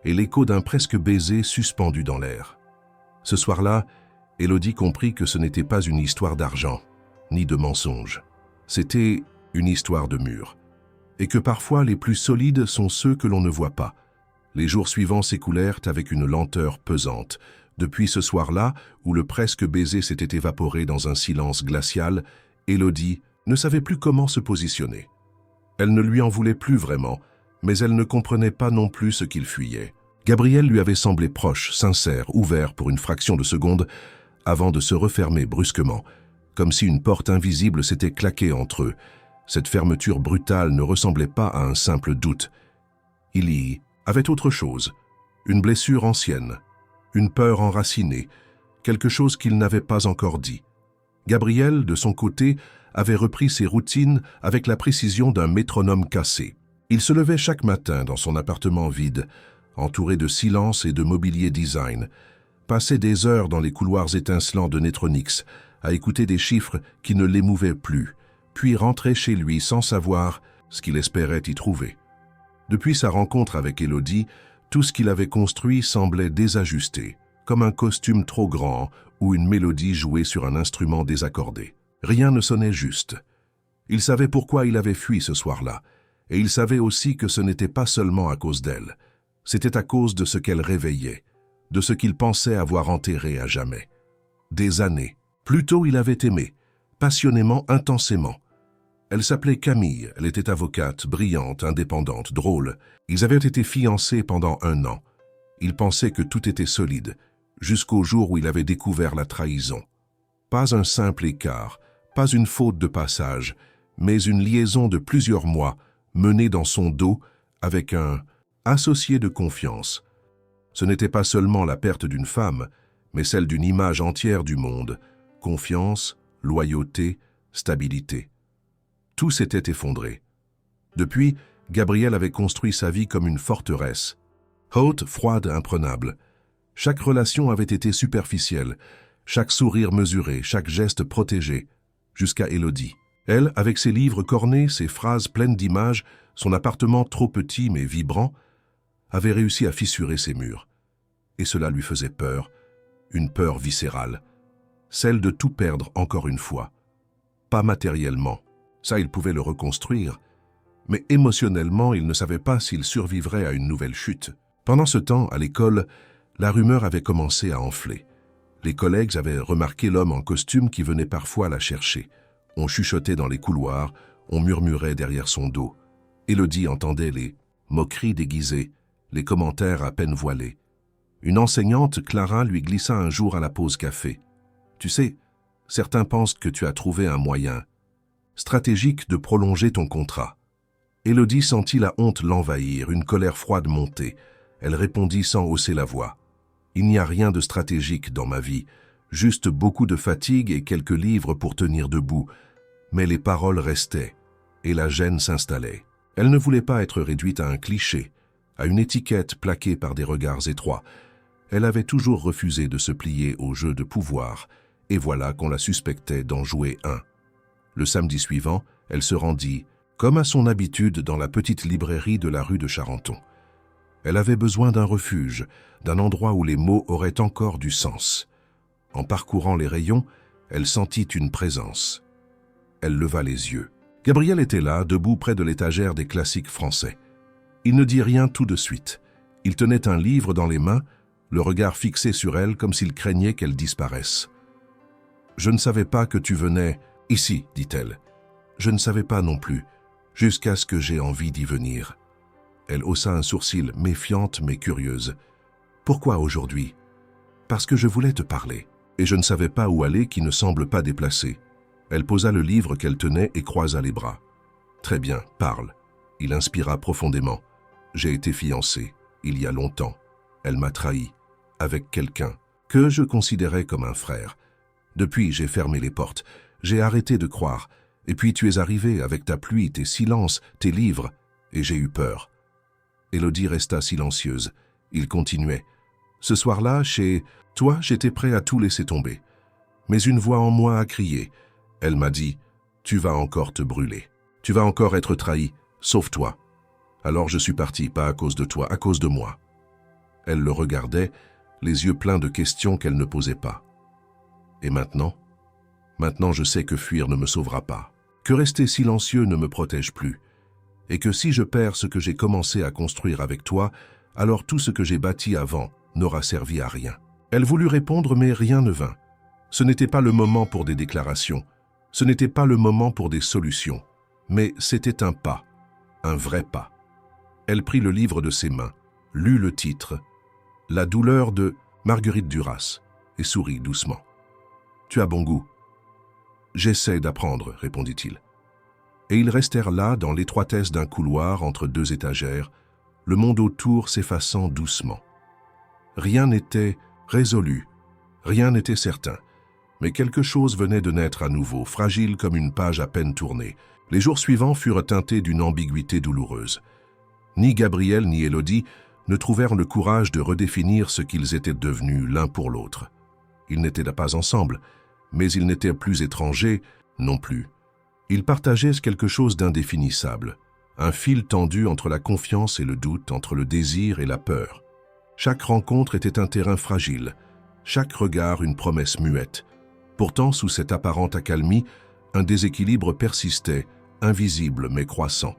et l'écho d'un presque baiser suspendu dans l'air. Ce soir-là, Élodie comprit que ce n'était pas une histoire d'argent, ni de mensonge. C'était une histoire de mur. Et que parfois les plus solides sont ceux que l'on ne voit pas. Les jours suivants s'écoulèrent avec une lenteur pesante. Depuis ce soir-là, où le presque baiser s'était évaporé dans un silence glacial, Élodie ne savait plus comment se positionner. Elle ne lui en voulait plus vraiment, mais elle ne comprenait pas non plus ce qu'il fuyait. Gabriel lui avait semblé proche, sincère, ouvert pour une fraction de seconde, avant de se refermer brusquement, comme si une porte invisible s'était claquée entre eux. Cette fermeture brutale ne ressemblait pas à un simple doute. Il y avait autre chose, une blessure ancienne, une peur enracinée, quelque chose qu'il n'avait pas encore dit. Gabriel, de son côté, avait repris ses routines avec la précision d'un métronome cassé. Il se levait chaque matin dans son appartement vide, entouré de silence et de mobilier design, passait des heures dans les couloirs étincelants de Netronix, à écouter des chiffres qui ne l'émouvaient plus, puis rentrait chez lui sans savoir ce qu'il espérait y trouver. Depuis sa rencontre avec Élodie, tout ce qu'il avait construit semblait désajusté, comme un costume trop grand ou une mélodie jouée sur un instrument désaccordé. Rien ne sonnait juste. Il savait pourquoi il avait fui ce soir-là, et il savait aussi que ce n'était pas seulement à cause d'elle. C'était à cause de ce qu'elle réveillait, de ce qu'il pensait avoir enterré à jamais. Des années. Plus tôt, il avait aimé, passionnément, intensément. Elle s'appelait Camille, elle était avocate, brillante, indépendante, drôle. Ils avaient été fiancés pendant 1 an. Il pensait que tout était solide, jusqu'au jour où il avait découvert la trahison. Pas un simple écart, pas une faute de passage, mais une liaison de plusieurs mois, menée dans son dos avec un associé de confiance. Ce n'était pas seulement la perte d'une femme, mais celle d'une image entière du monde. Confiance, loyauté, stabilité. Tout s'était effondré. Depuis, Gabriel avait construit sa vie comme une forteresse. Haute, froide, imprenable. Chaque relation avait été superficielle, chaque sourire mesuré, chaque geste protégé, jusqu'à Élodie. Elle, avec ses livres cornés, ses phrases pleines d'images, son appartement trop petit mais vibrant, avait réussi à fissurer ses murs. Et cela lui faisait peur, une peur viscérale, celle de tout perdre encore une fois. Pas matériellement, ça il pouvait le reconstruire, mais émotionnellement il ne savait pas s'il survivrait à une nouvelle chute. Pendant ce temps, à l'école, la rumeur avait commencé à enfler. Les collègues avaient remarqué l'homme en costume qui venait parfois la chercher. On chuchotait dans les couloirs, on murmurait derrière son dos. Élodie entendait les moqueries déguisées, les commentaires à peine voilés. Une enseignante, Clara, lui glissa un jour à la pause café. « Tu sais, certains pensent que tu as trouvé un moyen stratégique de prolonger ton contrat. » Élodie sentit la honte l'envahir, une colère froide monter. Elle répondit sans hausser la voix. « Il n'y a rien de stratégique dans ma vie, juste beaucoup de fatigue et quelques livres pour tenir debout. » Mais les paroles restaient, et la gêne s'installait. Elle ne voulait pas être réduite à un cliché, à une étiquette plaquée par des regards étroits. Elle avait toujours refusé de se plier au jeu de pouvoir, et voilà qu'on la suspectait d'en jouer un. Le samedi suivant, elle se rendit, comme à son habitude, dans la petite librairie de la rue de Charenton. Elle avait besoin d'un refuge, d'un endroit où les mots auraient encore du sens. En parcourant les rayons, elle sentit une présence. Elle leva les yeux. Gabriel était là, debout près de l'étagère des classiques français. Il ne dit rien tout de suite. Il tenait un livre dans les mains, le regard fixé sur elle comme s'il craignait qu'elle disparaisse. « Je ne savais pas que tu venais ici, dit-elle. Je ne savais pas non plus, jusqu'à ce que j'ai envie d'y venir. » Elle haussa un sourcil, méfiante mais curieuse. « Pourquoi aujourd'hui ?»« Parce que je voulais te parler, et je ne savais pas où aller qui ne semble pas déplacé. Elle posa le livre qu'elle tenait et croisa les bras. « Très bien, parle. » Il inspira profondément. « J'ai été fiancé, il y a longtemps. Elle m'a trahi, avec quelqu'un que je considérais comme un frère. Depuis, j'ai fermé les portes. J'ai arrêté de croire. Et puis tu es arrivé avec ta pluie, tes silences, tes livres, et j'ai eu peur. » Élodie resta silencieuse. Il continuait. « Ce soir-là, chez toi, j'étais prêt à tout laisser tomber. Mais une voix en moi a crié. Elle m'a dit, « Tu vas encore te brûler. Tu vas encore être trahi. Sauve-toi. » Alors je suis parti, pas à cause de toi, à cause de moi. Elle le regardait, les yeux pleins de questions qu'elle ne posait pas. Et maintenant? Maintenant je sais que fuir ne me sauvera pas, que rester silencieux ne me protège plus, et que si je perds ce que j'ai commencé à construire avec toi, alors tout ce que j'ai bâti avant n'aura servi à rien. Elle voulut répondre, mais rien ne vint. Ce n'était pas le moment pour des déclarations, ce n'était pas le moment pour des solutions, mais c'était un pas, un vrai pas. Elle prit le livre de ses mains, lut le titre, « La douleur de Marguerite Duras » et sourit doucement. « Tu as bon goût. »« J'essaie d'apprendre, » répondit-il. Et ils restèrent là, dans l'étroitesse d'un couloir entre deux étagères, le monde autour s'effaçant doucement. Rien n'était résolu, rien n'était certain, mais quelque chose venait de naître à nouveau, fragile comme une page à peine tournée. Les jours suivants furent teintés d'une ambiguïté douloureuse. Ni Gabriel ni Élodie ne trouvèrent le courage de redéfinir ce qu'ils étaient devenus l'un pour l'autre. Ils n'étaient pas ensemble, mais ils n'étaient plus étrangers non plus. Ils partageaient quelque chose d'indéfinissable, un fil tendu entre la confiance et le doute, entre le désir et la peur. Chaque rencontre était un terrain fragile, chaque regard une promesse muette. Pourtant, sous cette apparente accalmie, un déséquilibre persistait, invisible mais croissant.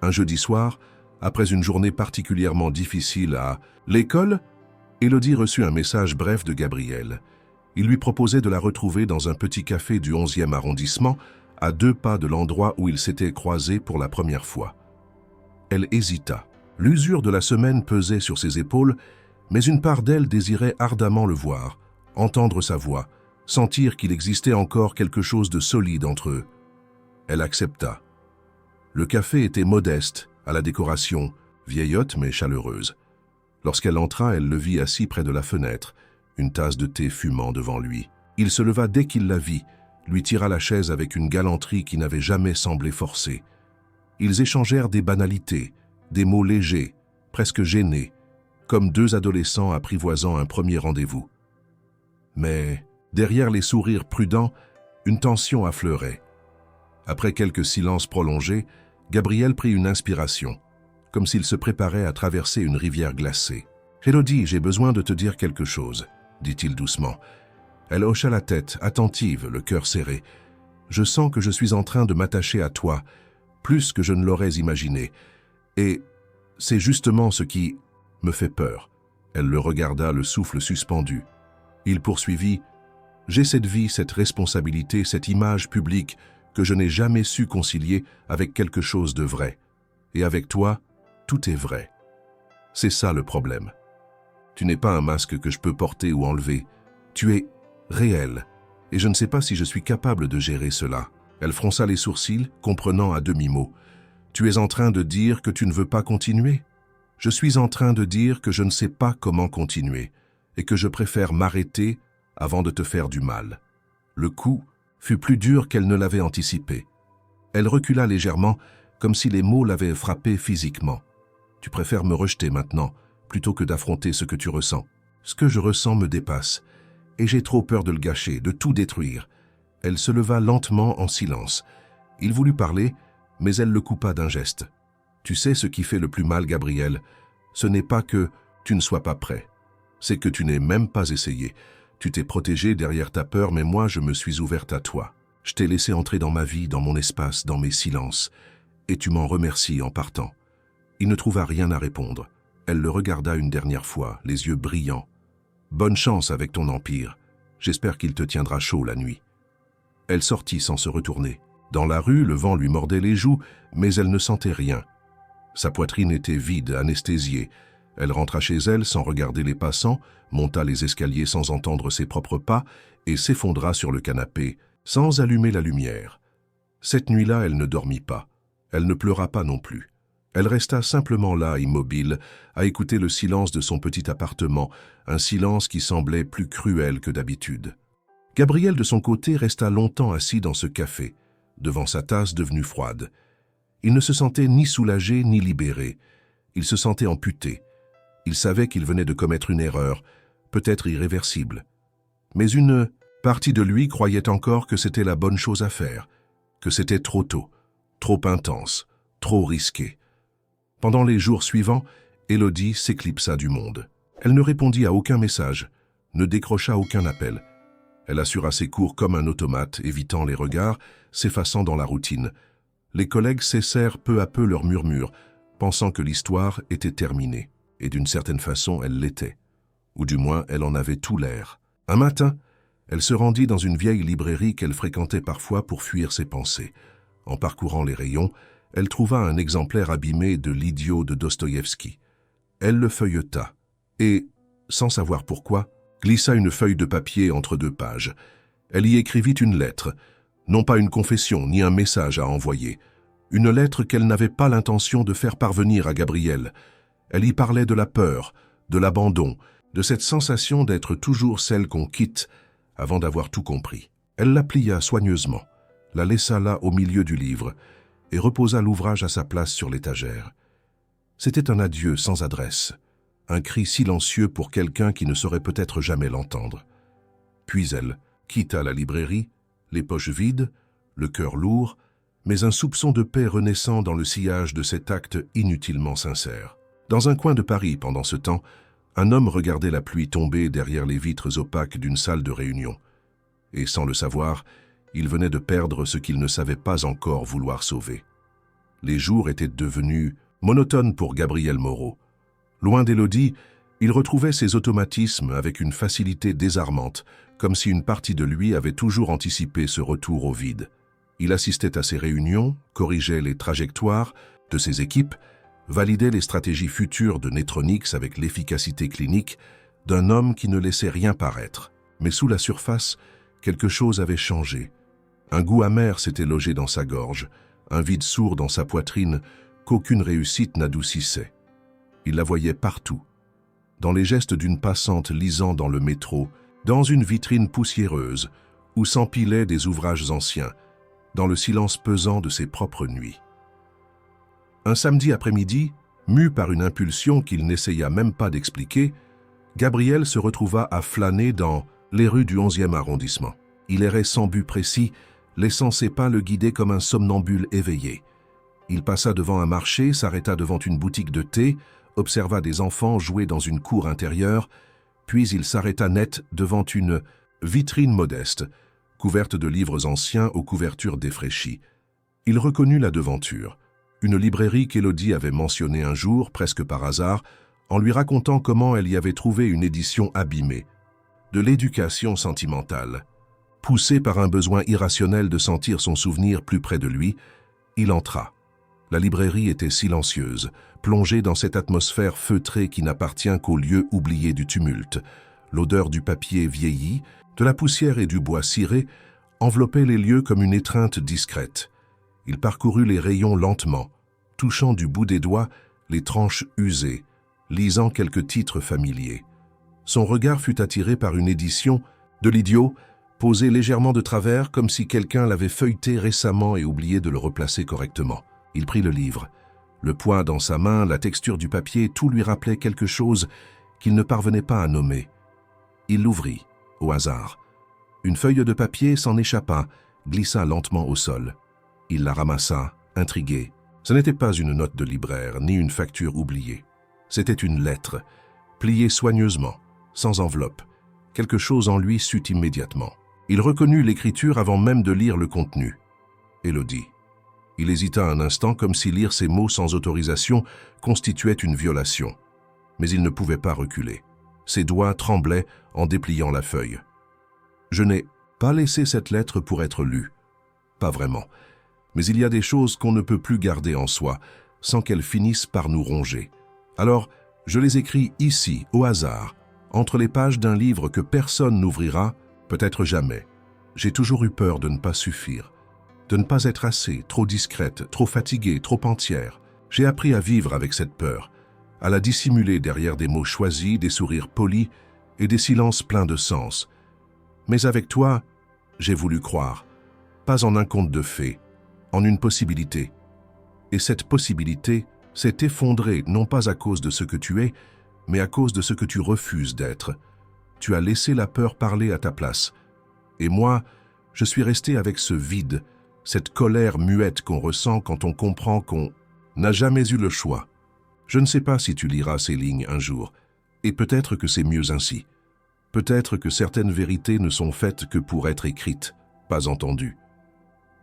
Un jeudi soir, après une journée particulièrement difficile à l'école, Élodie reçut un message bref de Gabriel. Il lui proposait de la retrouver dans un petit café du 11e arrondissement, à 2 pas de l'endroit où ils s'étaient croisés pour la première fois. Elle hésita. L'usure de la semaine pesait sur ses épaules, mais une part d'elle désirait ardemment le voir, entendre sa voix, sentir qu'il existait encore quelque chose de solide entre eux. Elle accepta. Le café était modeste, à la décoration, vieillotte mais chaleureuse. Lorsqu'elle entra, elle le vit assis près de la fenêtre, une tasse de thé fumant devant lui. Il se leva dès qu'il la vit, lui tira la chaise avec une galanterie qui n'avait jamais semblé forcée. Ils échangèrent des banalités, des mots légers, presque gênés, comme deux adolescents apprivoisant un premier rendez-vous. Mais, derrière les sourires prudents, une tension affleurait. Après quelques silences prolongés, Gabriel prit une inspiration, comme s'il se préparait à traverser une rivière glacée. « Élodie, j'ai besoin de te dire quelque chose », dit-il doucement. Elle hocha la tête, attentive, le cœur serré. « Je sens que je suis en train de m'attacher à toi, plus que je ne l'aurais imaginé. Et c'est justement ce qui me fait peur. » Elle le regarda, le souffle suspendu. Il poursuivit. « J'ai cette vie, cette responsabilité, cette image publique que je n'ai jamais su concilier avec quelque chose de vrai. Et avec toi, tout est vrai. C'est ça le problème. Tu n'es pas un masque que je peux porter ou enlever. Tu es réel. Et je ne sais pas si je suis capable de gérer cela. » Elle fronça les sourcils, comprenant à demi-mot. « Tu es en train de dire que tu ne veux pas continuer ? Je suis en train de dire que je ne sais pas comment continuer et que je préfère m'arrêter avant de te faire du mal. » Le coup fut plus dur qu'elle ne l'avait anticipé. Elle recula légèrement, comme si les mots l'avaient frappée physiquement. « Tu préfères me rejeter maintenant, plutôt que d'affronter ce que tu ressens. Ce que je ressens me dépasse, et j'ai trop peur de le gâcher, de tout détruire. » Elle se leva lentement en silence. Il voulut parler, mais elle le coupa d'un geste. « Tu sais ce qui fait le plus mal, Gabriel, ce n'est pas que tu ne sois pas prêt. C'est que tu n'aies même pas essayé. Tu t'es protégé derrière ta peur, mais moi je me suis ouverte à toi. Je t'ai laissé entrer dans ma vie, dans mon espace, dans mes silences. Et tu m'en remercies en partant. » Il ne trouva rien à répondre. Elle le regarda une dernière fois, les yeux brillants. « Bonne chance avec ton empire. J'espère qu'il te tiendra chaud la nuit. » Elle sortit sans se retourner. Dans la rue, le vent lui mordait les joues, mais elle ne sentait rien. Sa poitrine était vide, anesthésiée. Elle rentra chez elle sans regarder les passants, monta les escaliers sans entendre ses propres pas et s'effondra sur le canapé, sans allumer la lumière. Cette nuit-là, elle ne dormit pas. Elle ne pleura pas non plus. Elle resta simplement là, immobile, à écouter le silence de son petit appartement, un silence qui semblait plus cruel que d'habitude. Gabriel, de son côté, resta longtemps assis dans ce café, devant sa tasse devenue froide. Il ne se sentait ni soulagé ni libéré. Il se sentait amputé. Il savait qu'il venait de commettre une erreur, peut-être irréversible. Mais une partie de lui croyait encore que c'était la bonne chose à faire, que c'était trop tôt, trop intense, trop risqué. Pendant les jours suivants, Élodie s'éclipsa du monde. Elle ne répondit à aucun message, ne décrocha aucun appel. Elle assura ses cours comme un automate, évitant les regards, s'effaçant dans la routine. Les collègues cessèrent peu à peu leurs murmures, pensant que l'histoire était terminée. Et d'une certaine façon, elle l'était. Ou du moins, elle en avait tout l'air. Un matin, elle se rendit dans une vieille librairie qu'elle fréquentait parfois pour fuir ses pensées. En parcourant les rayons, elle trouva un exemplaire abîmé de l'Idiot de Dostoïevski. Elle le feuilleta et, sans savoir pourquoi, glissa une feuille de papier entre deux pages. Elle y écrivit une lettre, non pas une confession ni un message à envoyer, une lettre qu'elle n'avait pas l'intention de faire parvenir à Gabriel. Elle y parlait de la peur, de l'abandon, de cette sensation d'être toujours celle qu'on quitte avant d'avoir tout compris. Elle la plia soigneusement, la laissa là au milieu du livre et reposa l'ouvrage à sa place sur l'étagère. C'était un adieu sans adresse, un cri silencieux pour quelqu'un qui ne saurait peut-être jamais l'entendre. Puis elle quitta la librairie, les poches vides, le cœur lourd, mais un soupçon de paix renaissant dans le sillage de cet acte inutilement sincère. Dans un coin de Paris, pendant ce temps, un homme regardait la pluie tomber derrière les vitres opaques d'une salle de réunion. Et sans le savoir, il venait de perdre ce qu'il ne savait pas encore vouloir sauver. Les jours étaient devenus monotones pour Gabriel Moreau. Loin d'Élodie, il retrouvait ses automatismes avec une facilité désarmante, comme si une partie de lui avait toujours anticipé ce retour au vide. Il assistait à ses réunions, corrigeait les trajectoires de ses équipes, validait les stratégies futures de Netronix avec l'efficacité clinique d'un homme qui ne laissait rien paraître. Mais sous la surface, quelque chose avait changé. Un goût amer s'était logé dans sa gorge, un vide sourd dans sa poitrine qu'aucune réussite n'adoucissait. Il la voyait partout, dans les gestes d'une passante lisant dans le métro, dans une vitrine poussiéreuse où s'empilaient des ouvrages anciens, dans le silence pesant de ses propres nuits. Un samedi après-midi, mu par une impulsion qu'il n'essaya même pas d'expliquer, Gabriel se retrouva à flâner dans les rues du 11e arrondissement. Il errait sans but précis, laissant ses pas le guider comme un somnambule éveillé. Il passa devant un marché, s'arrêta devant une boutique de thé, observa des enfants jouer dans une cour intérieure, puis il s'arrêta net devant une vitrine modeste, couverte de livres anciens aux couvertures défraîchies. Il reconnut la devanture, une librairie qu'Élodie avait mentionnée un jour, presque par hasard, en lui racontant comment elle y avait trouvé une édition abîmée, de l'éducation sentimentale. Poussé par un besoin irrationnel de sentir son souvenir plus près de lui, il entra. La librairie était silencieuse, plongée dans cette atmosphère feutrée qui n'appartient qu'aux lieux oubliés du tumulte. L'odeur du papier vieilli, de la poussière et du bois ciré enveloppait les lieux comme une étreinte discrète. Il parcourut les rayons lentement, touchant du bout des doigts les tranches usées, lisant quelques titres familiers. Son regard fut attiré par une édition de l'Idiot, posée légèrement de travers comme si quelqu'un l'avait feuilleté récemment et oublié de le replacer correctement. Il prit le livre. Le poids dans sa main, la texture du papier, tout lui rappelait quelque chose qu'il ne parvenait pas à nommer. Il l'ouvrit, au hasard. Une feuille de papier s'en échappa, glissa lentement au sol. Il la ramassa, intrigué. Ce n'était pas une note de libraire, ni une facture oubliée. C'était une lettre, pliée soigneusement, sans enveloppe. Quelque chose en lui sut immédiatement. Il reconnut l'écriture avant même de lire le contenu. Élodie. Il hésita un instant comme si lire ces mots sans autorisation constituait une violation. Mais il ne pouvait pas reculer. Ses doigts tremblaient en dépliant la feuille. Je n'ai pas laissé cette lettre pour être lue. Pas vraiment. Mais il y a des choses qu'on ne peut plus garder en soi, sans qu'elles finissent par nous ronger. Alors, je les écris ici, au hasard, entre les pages d'un livre que personne n'ouvrira, peut-être jamais. J'ai toujours eu peur de ne pas suffire, de ne pas être assez, trop discrète, trop fatiguée, trop entière. J'ai appris à vivre avec cette peur, à la dissimuler derrière des mots choisis, des sourires polis et des silences pleins de sens. Mais avec toi, j'ai voulu croire, pas en un conte de fées, en une possibilité. Et cette possibilité s'est effondrée non pas à cause de ce que tu es, mais à cause de ce que tu refuses d'être. Tu as laissé la peur parler à ta place. Et moi, je suis resté avec ce vide, cette colère muette qu'on ressent quand on comprend qu'on n'a jamais eu le choix. Je ne sais pas si tu liras ces lignes un jour, et peut-être que c'est mieux ainsi. Peut-être que certaines vérités ne sont faites que pour être écrites, pas entendues.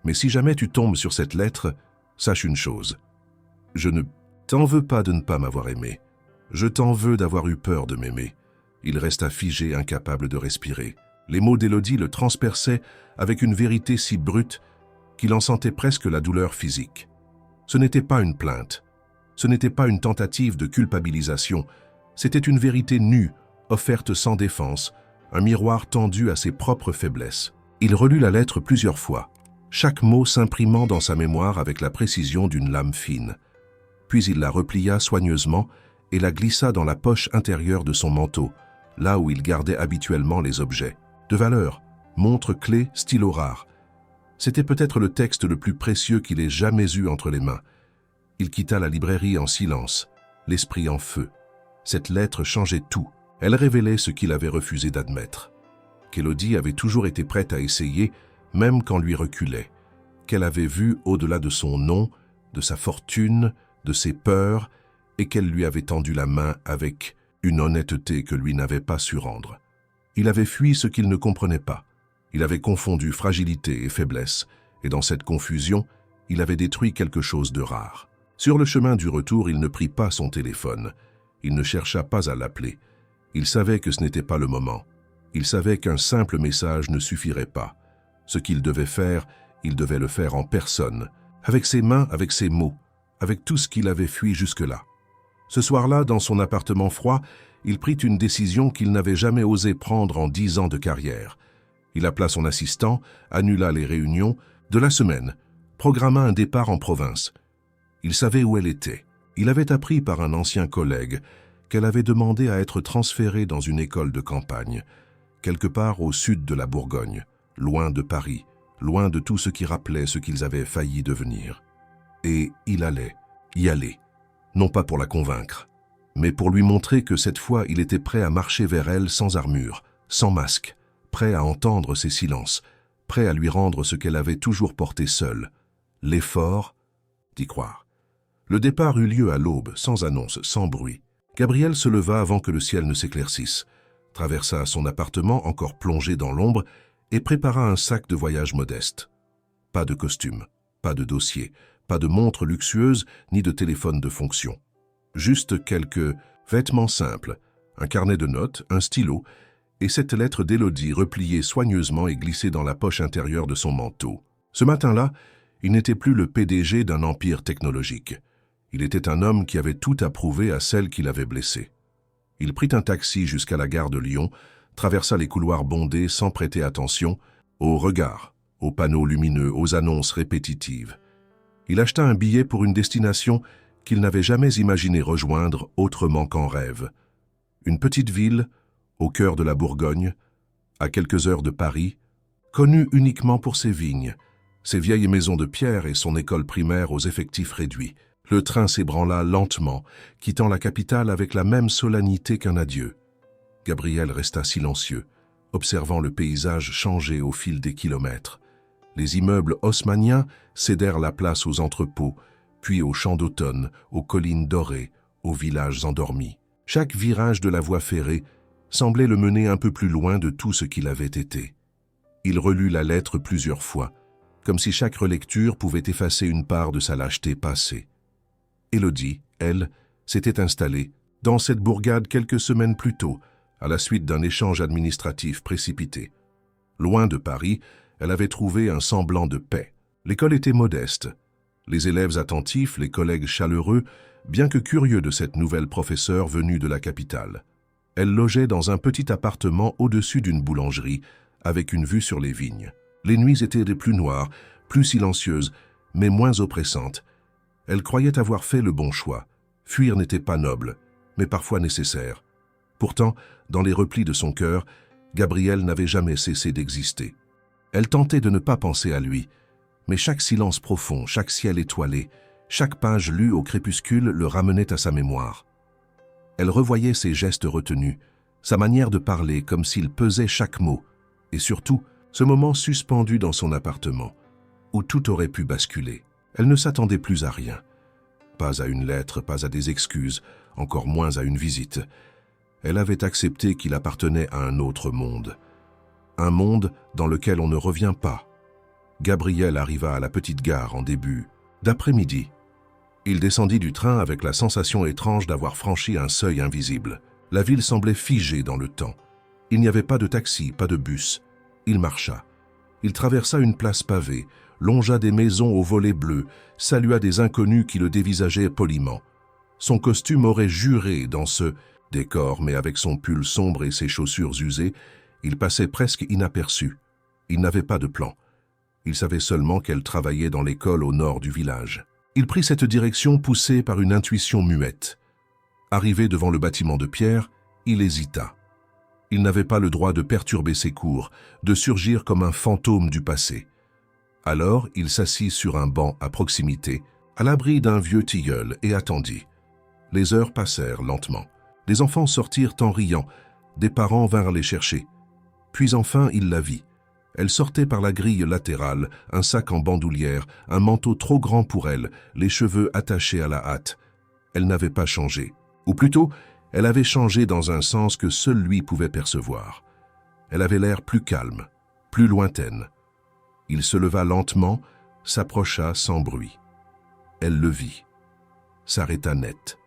Mais si jamais tu tombes sur cette lettre, sache une chose. Je ne t'en veux pas de ne pas m'avoir aimé. Je t'en veux d'avoir eu peur de m'aimer. Il resta figé, incapable de respirer. Les mots d'Élodie le transperçaient avec une vérité si brute qu'il en sentait presque la douleur physique. Ce n'était pas une plainte. Ce n'était pas une tentative de culpabilisation. C'était une vérité nue, offerte sans défense, un miroir tendu à ses propres faiblesses. Il relut la lettre plusieurs fois, chaque mot s'imprimant dans sa mémoire avec la précision d'une lame fine. Puis il la replia soigneusement et la glissa dans la poche intérieure de son manteau, là où il gardait habituellement les objets. De valeur, montre, clé, stylo rare. C'était peut-être le texte le plus précieux qu'il ait jamais eu entre les mains. Il quitta la librairie en silence, l'esprit en feu. Cette lettre changeait tout. Elle révélait ce qu'il avait refusé d'admettre. Qu'Élodie avait toujours été prête à essayer, même quand lui reculait. Qu'elle avait vu au-delà de son nom, de sa fortune, de ses peurs, et qu'elle lui avait tendu la main avec une honnêteté que lui n'avait pas su rendre. Il avait fui ce qu'il ne comprenait pas. Il avait confondu fragilité et faiblesse, et dans cette confusion, il avait détruit quelque chose de rare. Sur le chemin du retour, il ne prit pas son téléphone. Il ne chercha pas à l'appeler. Il savait que ce n'était pas le moment. Il savait qu'un simple message ne suffirait pas. Ce qu'il devait faire, il devait le faire en personne, avec ses mains, avec ses mots, avec tout ce qu'il avait fui jusque-là. Ce soir-là, dans son appartement froid, il prit une décision qu'il n'avait jamais osé prendre en 10 ans de carrière. Il appela son assistant, annula les réunions de la semaine, programma un départ en province. Il savait où elle était. Il avait appris par un ancien collègue qu'elle avait demandé à être transférée dans une école de campagne, quelque part au sud de la Bourgogne, loin de Paris, loin de tout ce qui rappelait ce qu'ils avaient failli devenir. Et il allait y aller, non pas pour la convaincre, mais pour lui montrer que cette fois il était prêt à marcher vers elle sans armure, sans masque, prêt à entendre ses silences, prêt à lui rendre ce qu'elle avait toujours porté seule, l'effort d'y croire. Le départ eut lieu à l'aube, sans annonce, sans bruit. Gabriel se leva avant que le ciel ne s'éclaircisse, traversa son appartement encore plongé dans l'ombre et prépara un sac de voyage modeste. Pas de costume, pas de dossier, pas de montre luxueuse ni de téléphone de fonction. Juste quelques vêtements simples, un carnet de notes, un stylo et cette lettre d'Élodie repliée soigneusement et glissée dans la poche intérieure de son manteau. Ce matin-là, il n'était plus le PDG d'un empire technologique. Il était un homme qui avait tout à prouver à celle qui l'avait blessé. Il prit un taxi jusqu'à la gare de Lyon, traversa les couloirs bondés sans prêter attention aux regards, aux panneaux lumineux, aux annonces répétitives. Il acheta un billet pour une destination qu'il n'avait jamais imaginé rejoindre autrement qu'en rêve. Une petite ville, au cœur de la Bourgogne, à quelques heures de Paris, connue uniquement pour ses vignes, ses vieilles maisons de pierre et son école primaire aux effectifs réduits. Le train s'ébranla lentement, quittant la capitale avec la même solennité qu'un adieu. Gabriel resta silencieux, observant le paysage changer au fil des kilomètres. Les immeubles haussmanniens cédèrent la place aux entrepôts, puis aux champs d'automne, aux collines dorées, aux villages endormis. Chaque virage de la voie ferrée semblait le mener un peu plus loin de tout ce qu'il avait été. Il relut la lettre plusieurs fois, comme si chaque relecture pouvait effacer une part de sa lâcheté passée. Élodie, elle, s'était installée dans cette bourgade quelques semaines plus tôt, à la suite d'un échange administratif précipité. Loin de Paris, elle avait trouvé un semblant de paix. L'école était modeste. Les élèves attentifs, les collègues chaleureux, bien que curieux de cette nouvelle professeure venue de la capitale. Elle logeait dans un petit appartement au-dessus d'une boulangerie, avec une vue sur les vignes. Les nuits étaient des plus noires, plus silencieuses, mais moins oppressantes. Elle croyait avoir fait le bon choix. Fuir n'était pas noble, mais parfois nécessaire. Pourtant, dans les replis de son cœur, Gabriel n'avait jamais cessé d'exister. Elle tentait de ne pas penser à lui, mais chaque silence profond, chaque ciel étoilé, chaque page lue au crépuscule le ramenait à sa mémoire. Elle revoyait ses gestes retenus, sa manière de parler comme s'il pesait chaque mot, et surtout, ce moment suspendu dans son appartement, où tout aurait pu basculer. Elle ne s'attendait plus à rien. Pas à une lettre, pas à des excuses, encore moins à une visite. Elle avait accepté qu'il appartenait à un autre monde. Un monde dans lequel on ne revient pas. Gabriel arriva à la petite gare en début d'après-midi. Il descendit du train avec la sensation étrange d'avoir franchi un seuil invisible. La ville semblait figée dans le temps. Il n'y avait pas de taxi, pas de bus. Il marcha. Il traversa une place pavée, longea des maisons aux volets bleus, salua des inconnus qui le dévisageaient poliment. Son costume aurait juré dans ce décor, mais avec son pull sombre et ses chaussures usées, il passait presque inaperçu. Il n'avait pas de plan. Il savait seulement qu'elle travaillait dans l'école au nord du village. Il prit cette direction poussé par une intuition muette. Arrivé devant le bâtiment de pierre, il hésita. Il n'avait pas le droit de perturber ses cours, de surgir comme un fantôme du passé. Alors, il s'assit sur un banc à proximité, à l'abri d'un vieux tilleul, et attendit. Les heures passèrent lentement. Des enfants sortirent en riant. Des parents vinrent les chercher. Puis enfin, il la vit. Elle sortait par la grille latérale, un sac en bandoulière, un manteau trop grand pour elle, les cheveux attachés à la hâte. Elle n'avait pas changé. Ou plutôt, elle avait changé dans un sens que seul lui pouvait percevoir. Elle avait l'air plus calme, plus lointaine. Il se leva lentement, s'approcha sans bruit. Elle le vit. S'arrêta net.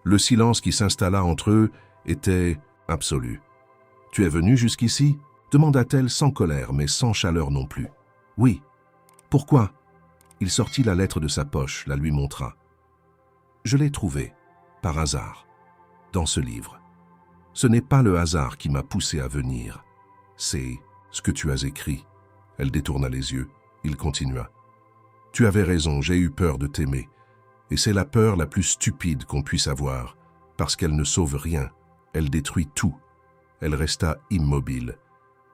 Le silence qui s'installa entre eux était absolu. « Tu es venu jusqu'ici » demanda-t-elle sans colère, mais sans chaleur non plus. « Oui. »« Pourquoi » Il sortit la lettre de sa poche, la lui montra. « Je l'ai trouvée, par hasard, dans ce livre. Ce n'est pas le hasard qui m'a poussé à venir. C'est ce que tu as écrit. » Elle détourna les yeux. Il continua. « Tu avais raison, j'ai eu peur de t'aimer. Et c'est la peur la plus stupide qu'on puisse avoir, parce qu'elle ne sauve rien, elle détruit tout. » Elle resta immobile.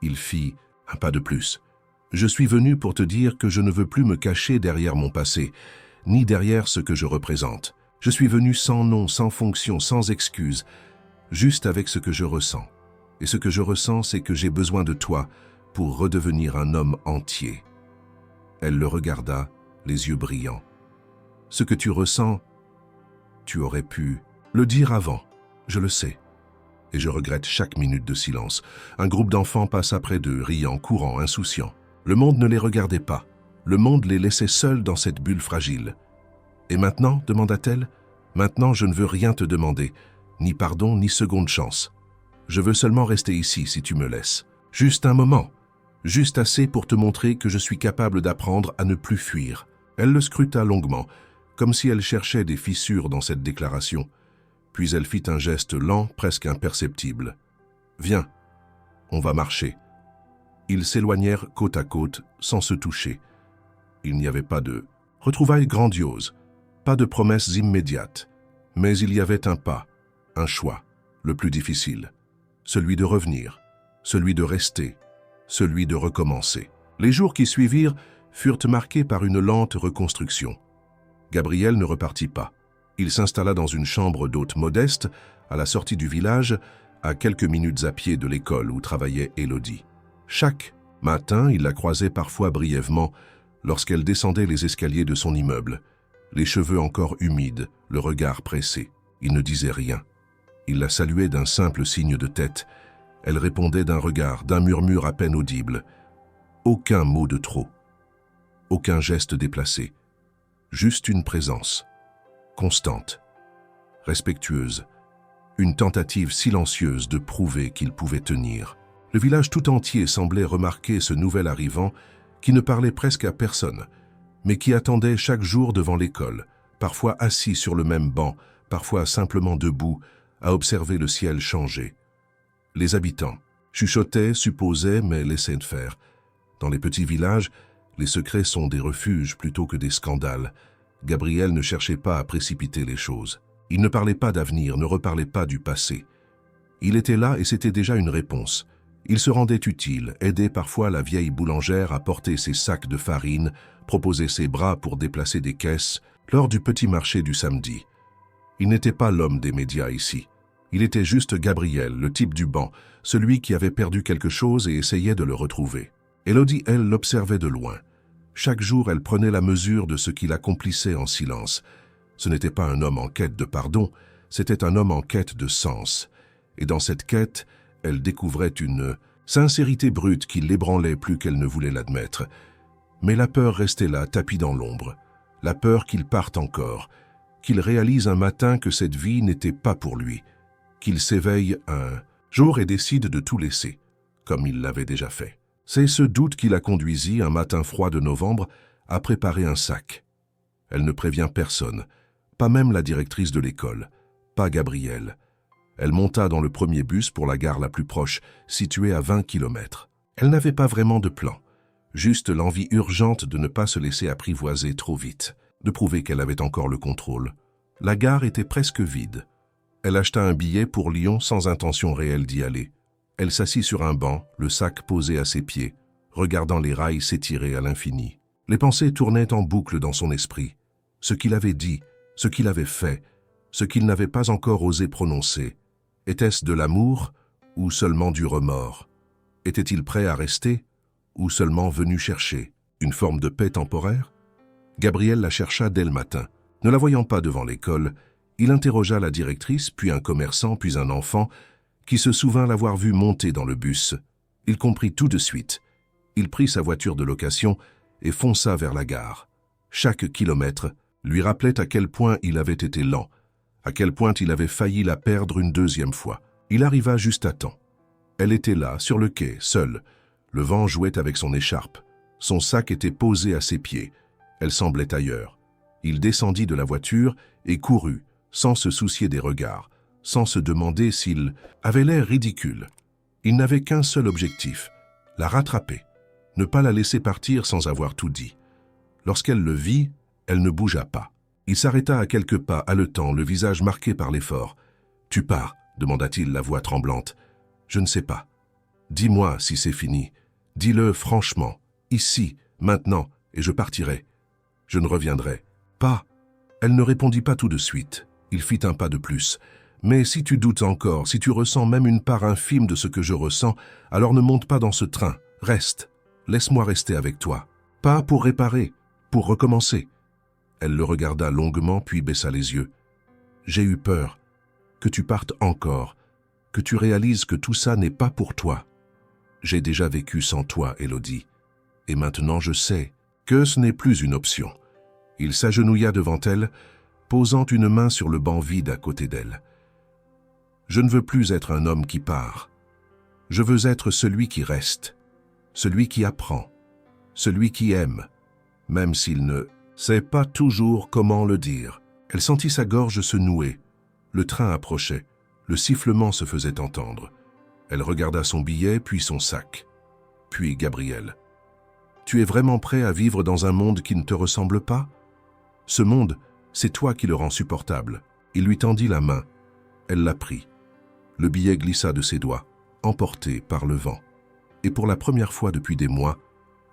Il fit un pas de plus. « Je suis venu pour te dire que je ne veux plus me cacher derrière mon passé, ni derrière ce que je représente. Je suis venu sans nom, sans fonction, sans excuse, juste avec ce que je ressens. Et ce que je ressens, c'est que j'ai besoin de toi pour redevenir un homme entier. » Elle le regarda, les yeux brillants. « Ce que tu ressens, tu aurais pu le dire avant, je le sais. Et je regrette chaque minute de silence. Un groupe d'enfants passa près d'eux, riant, courant, insouciants. Le monde ne les regardait pas. Le monde les laissait seuls dans cette bulle fragile. « Et maintenant » demanda-t-elle. « Maintenant, je ne veux rien te demander, ni pardon, ni seconde chance. Je veux seulement rester ici si tu me laisses. Juste un moment, juste assez pour te montrer que je suis capable d'apprendre à ne plus fuir. » Elle le scruta longuement, comme si elle cherchait des fissures dans cette déclaration. Puis elle fit un geste lent, presque imperceptible. « Viens, on va marcher. » Ils s'éloignèrent côte à côte, sans se toucher. Il n'y avait pas de retrouvailles grandioses, pas de promesses immédiates. Mais il y avait un pas, un choix, le plus difficile. Celui de revenir, celui de rester, celui de recommencer. Les jours qui suivirent furent marqués par une lente reconstruction. Gabriel ne repartit pas. Il s'installa dans une chambre d'hôte modeste, à la sortie du village, à quelques minutes à pied de l'école où travaillait Élodie. Chaque matin, il la croisait parfois brièvement lorsqu'elle descendait les escaliers de son immeuble, les cheveux encore humides, le regard pressé. Il ne disait rien. Il la saluait d'un simple signe de tête. Elle répondait d'un regard, d'un murmure à peine audible. Aucun mot de trop. Aucun geste déplacé. Juste une présence. Constante. Respectueuse. Une tentative silencieuse de prouver qu'il pouvait tenir. Le village tout entier semblait remarquer ce nouvel arrivant qui ne parlait presque à personne, mais qui attendait chaque jour devant l'école, parfois assis sur le même banc, parfois simplement debout, à observer le ciel changer. Les habitants, chuchotait, supposait, mais laissait de faire. Dans les petits villages, les secrets sont des refuges plutôt que des scandales. Gabriel ne cherchait pas à précipiter les choses. Il ne parlait pas d'avenir, ne reparlait pas du passé. Il était là et c'était déjà une réponse. Il se rendait utile, aidait parfois la vieille boulangère à porter ses sacs de farine, proposait ses bras pour déplacer des caisses lors du petit marché du samedi. Il n'était pas l'homme des médias ici. Il était juste Gabriel, le type du banc, celui qui avait perdu quelque chose et essayait de le retrouver. Élodie, elle, l'observait de loin. Chaque jour, elle prenait la mesure de ce qu'il accomplissait en silence. Ce n'était pas un homme en quête de pardon, c'était un homme en quête de sens. Et dans cette quête, elle découvrait une sincérité brute qui l'ébranlait plus qu'elle ne voulait l'admettre. Mais la peur restait là, tapie dans l'ombre. La peur qu'il parte encore, qu'il réalise un matin que cette vie n'était pas pour lui, qu'il s'éveille un jour et décide de tout laisser, comme il l'avait déjà fait. C'est ce doute qui la conduisit, un matin froid de novembre, à préparer un sac. Elle ne prévient personne, pas même la directrice de l'école, pas Gabriel. Elle monta dans le premier bus pour la gare la plus proche, située à 20 km. Elle n'avait pas vraiment de plan, juste l'envie urgente de ne pas se laisser apprivoiser trop vite, de prouver qu'elle avait encore le contrôle. La gare était presque vide. Elle acheta un billet pour Lyon sans intention réelle d'y aller. Elle s'assit sur un banc, le sac posé à ses pieds, regardant les rails s'étirer à l'infini. Les pensées tournaient en boucle dans son esprit. Ce qu'il avait dit, ce qu'il avait fait, ce qu'il n'avait pas encore osé prononcer. Était-ce de l'amour ou seulement du remords? Était-il prêt à rester ou seulement venu chercher une forme de paix temporaire? Gabriel la chercha dès le matin. Ne la voyant pas devant l'école, il interrogea la directrice, puis un commerçant, puis un enfant, qui se souvint l'avoir vu monter dans le bus. Il comprit tout de suite. Il prit sa voiture de location et fonça vers la gare. Chaque kilomètre lui rappelait à quel point il avait été lent, à quel point il avait failli la perdre une deuxième fois. Il arriva juste à temps. Elle était là, sur le quai, seule. Le vent jouait avec son écharpe. Son sac était posé à ses pieds. Elle semblait ailleurs. Il descendit de la voiture et courut, sans se soucier des regards, sans se demander s'il avait l'air ridicule. Il n'avait qu'un seul objectif, la rattraper, ne pas la laisser partir sans avoir tout dit. Lorsqu'elle le vit, elle ne bougea pas. Il s'arrêta à quelques pas, haletant, le visage marqué par l'effort. « Tu pars ?» demanda-t-il, la voix tremblante. « Je ne sais pas. Dis-moi si c'est fini. Dis-le franchement, ici, maintenant, et je partirai. Je ne reviendrai pas. » Elle ne répondit pas tout de suite. Il fit un pas de plus. « Mais si tu doutes encore, si tu ressens même une part infime de ce que je ressens, alors ne monte pas dans ce train. Reste. Laisse-moi rester avec toi. Pas pour réparer, pour recommencer. » Elle le regarda longuement, puis baissa les yeux. « J'ai eu peur. Que tu partes encore. Que tu réalises que tout ça n'est pas pour toi. J'ai déjà vécu sans toi, Élodie. Et maintenant je sais que ce n'est plus une option. » Il s'agenouilla devant elle, posant une main sur le banc vide à côté d'elle. « Je ne veux plus être un homme qui part. Je veux être celui qui reste, celui qui apprend, celui qui aime, même s'il ne sait pas toujours comment le dire. » Elle sentit sa gorge se nouer. Le train approchait. Le sifflement se faisait entendre. Elle regarda son billet, puis son sac. Puis Gabriel. « Tu es vraiment prêt à vivre dans un monde qui ne te ressemble pas? Ce monde, c'est toi qui le rends supportable. » Il lui tendit la main. Elle la prit. Le billet glissa de ses doigts, emporté par le vent. Et pour la première fois depuis des mois,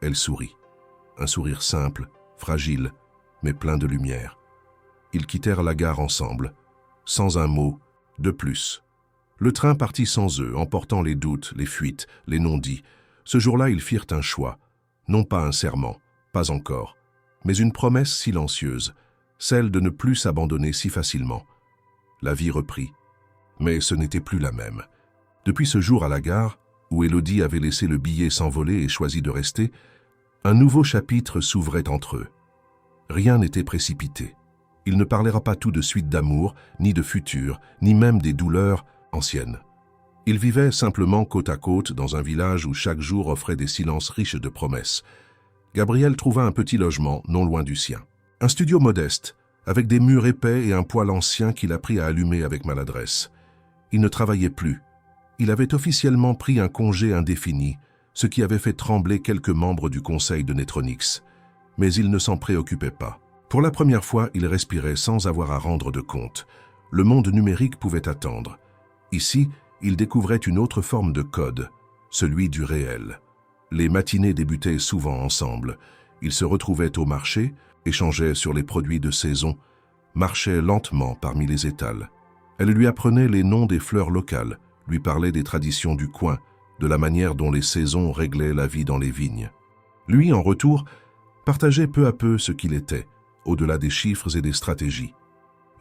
elle sourit. Un sourire simple, fragile, mais plein de lumière. Ils quittèrent la gare ensemble, sans un mot de plus. Le train partit sans eux, emportant les doutes, les fuites, les non-dits. Ce jour-là, ils firent un choix. Non pas un serment, pas encore, mais une promesse silencieuse, celle de ne plus s'abandonner si facilement. La vie reprit, mais ce n'était plus la même. Depuis ce jour à la gare, où Élodie avait laissé le billet s'envoler et choisi de rester, un nouveau chapitre s'ouvrait entre eux. Rien n'était précipité. Il ne parlera pas tout de suite d'amour, ni de futur, ni même des douleurs anciennes. Ils vivaient simplement côte à côte dans un village où chaque jour offrait des silences riches de promesses. Gabriel trouva un petit logement non loin du sien. Un studio modeste, avec des murs épais et un poêle ancien qu'il apprit à allumer avec maladresse. Il ne travaillait plus. Il avait officiellement pris un congé indéfini, ce qui avait fait trembler quelques membres du conseil de Netronix. Mais il ne s'en préoccupait pas. Pour la première fois, il respirait sans avoir à rendre de compte. Le monde numérique pouvait attendre. Ici, il découvrait une autre forme de code, celui du réel. Les matinées débutaient souvent ensemble. Ils se retrouvaient au marché, échangeaient sur les produits de saison, marchaient lentement parmi les étals. Elle lui apprenait les noms des fleurs locales, lui parlait des traditions du coin, de la manière dont les saisons réglaient la vie dans les vignes. Lui, en retour, partageait peu à peu ce qu'il était, au-delà des chiffres et des stratégies.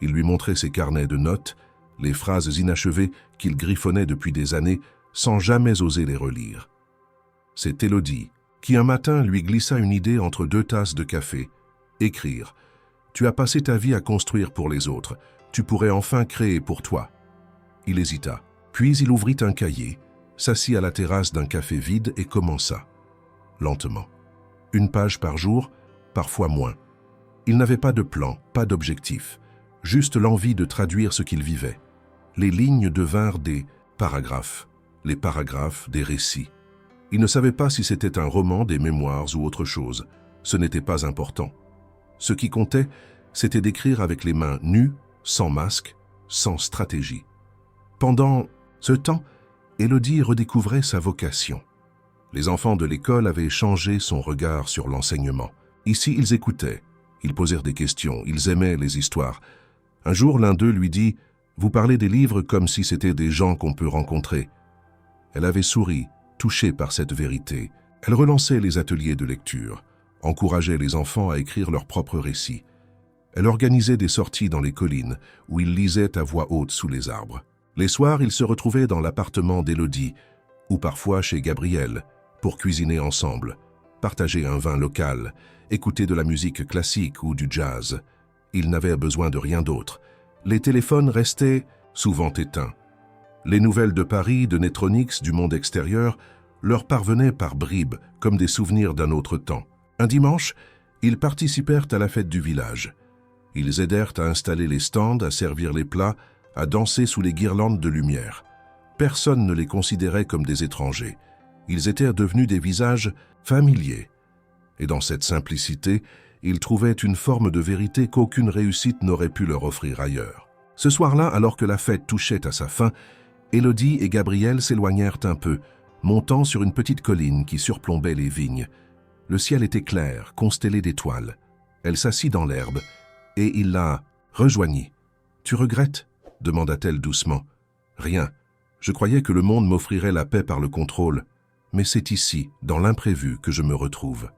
Il lui montrait ses carnets de notes, les phrases inachevées qu'il griffonnait depuis des années sans jamais oser les relire. C'est Élodie qui un matin lui glissa une idée entre 2 tasses de café. Écrire. Tu as passé ta vie à construire pour les autres. Tu pourrais enfin créer pour toi. Il hésita. Puis il ouvrit un cahier, s'assit à la terrasse d'un café vide et commença. Lentement. 1 page par jour, parfois moins. Il n'avait pas de plan, pas d'objectif, juste l'envie de traduire ce qu'il vivait. Les lignes devinrent des paragraphes, les paragraphes des récits. Il ne savait pas si c'était un roman, des mémoires ou autre chose. Ce n'était pas important. Ce qui comptait, c'était d'écrire avec les mains nues, sans masque, sans stratégie. Pendant ce temps, Élodie redécouvrait sa vocation. Les enfants de l'école avaient changé son regard sur l'enseignement. Ici, ils écoutaient, ils posèrent des questions, ils aimaient les histoires. Un jour, l'un d'eux lui dit « Vous parlez des livres comme si c'était des gens qu'on peut rencontrer. » Elle avait souri, touchée par cette vérité. Elle relançait les ateliers de lecture, encourageait les enfants à écrire leurs propres récits. Elle organisait des sorties dans les collines, où ils lisaient à voix haute sous les arbres. Les soirs, ils se retrouvaient dans l'appartement d'Élodie, ou parfois chez Gabriel, pour cuisiner ensemble, partager un vin local, écouter de la musique classique ou du jazz. Ils n'avaient besoin de rien d'autre. Les téléphones restaient souvent éteints. Les nouvelles de Paris, de Netronix, du monde extérieur, leur parvenaient par bribes, comme des souvenirs d'un autre temps. Un dimanche, ils participèrent à la fête du village. Ils aidèrent à installer les stands, à servir les plats, à danser sous les guirlandes de lumière. Personne ne les considérait comme des étrangers. Ils étaient devenus des visages familiers. Et dans cette simplicité, ils trouvaient une forme de vérité qu'aucune réussite n'aurait pu leur offrir ailleurs. Ce soir-là, alors que la fête touchait à sa fin, Élodie et Gabriel s'éloignèrent un peu, montant sur une petite colline qui surplombait les vignes. Le ciel était clair, constellé d'étoiles. Elle s'assit dans l'herbe, et il la rejoignit. « Tu regrettes ?» demanda-t-elle doucement. « Rien. Je croyais que le monde m'offrirait la paix par le contrôle, mais c'est ici, dans l'imprévu, que je me retrouve. »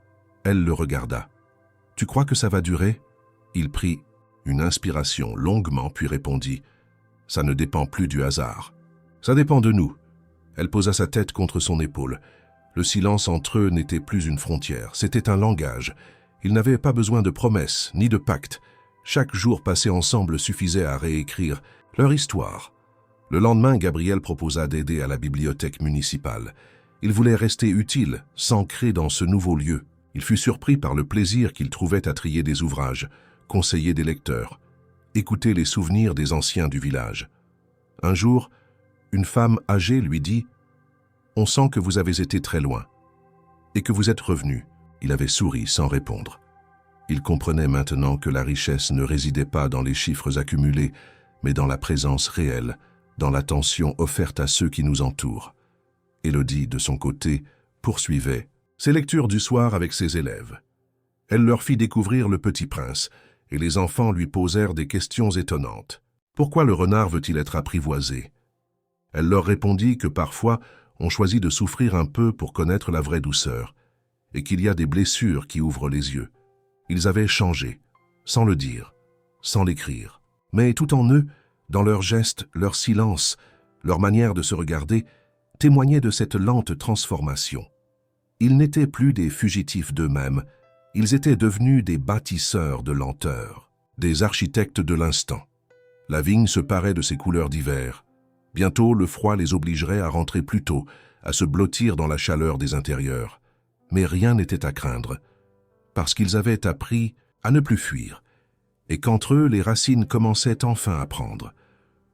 Elle le regarda. « Tu crois que ça va durer ?» Il prit une inspiration longuement, puis répondit « Ça ne dépend plus du hasard. Ça dépend de nous. » Elle posa sa tête contre son épaule. Le silence entre eux n'était plus une frontière, c'était un langage. Ils n'avaient pas besoin de promesses, ni de pactes. Chaque jour passé ensemble suffisait à réécrire leur histoire. Le lendemain, Gabriel proposa d'aider à la bibliothèque municipale. Il voulait rester utile, s'ancrer dans ce nouveau lieu. Il fut surpris par le plaisir qu'il trouvait à trier des ouvrages, conseiller des lecteurs, écouter les souvenirs des anciens du village. Un jour, une femme âgée lui dit « On sent que vous avez été très loin et que vous êtes revenu. » Il avait souri sans répondre. Il comprenait maintenant que la richesse ne résidait pas dans les chiffres accumulés, mais dans la présence réelle, dans l'attention offerte à ceux qui nous entourent. Élodie, de son côté, poursuivait ses lectures du soir avec ses élèves. Elle leur fit découvrir Le Petit Prince, et les enfants lui posèrent des questions étonnantes. Pourquoi le renard veut-il être apprivoisé? Elle leur répondit que parfois, on choisit de souffrir un peu pour connaître la vraie douceur, et qu'il y a des blessures qui ouvrent les yeux. Ils avaient changé, sans le dire, sans l'écrire. Mais tout en eux, dans leurs gestes, leur silence, leur manière de se regarder, témoignaient de cette lente transformation. Ils n'étaient plus des fugitifs d'eux-mêmes, ils étaient devenus des bâtisseurs de lenteur, des architectes de l'instant. La vigne se parait de ses couleurs d'hiver. Bientôt, le froid les obligerait à rentrer plus tôt, à se blottir dans la chaleur des intérieurs. Mais rien n'était à craindre, parce qu'ils avaient appris à ne plus fuir, et qu'entre eux, les racines commençaient enfin à prendre.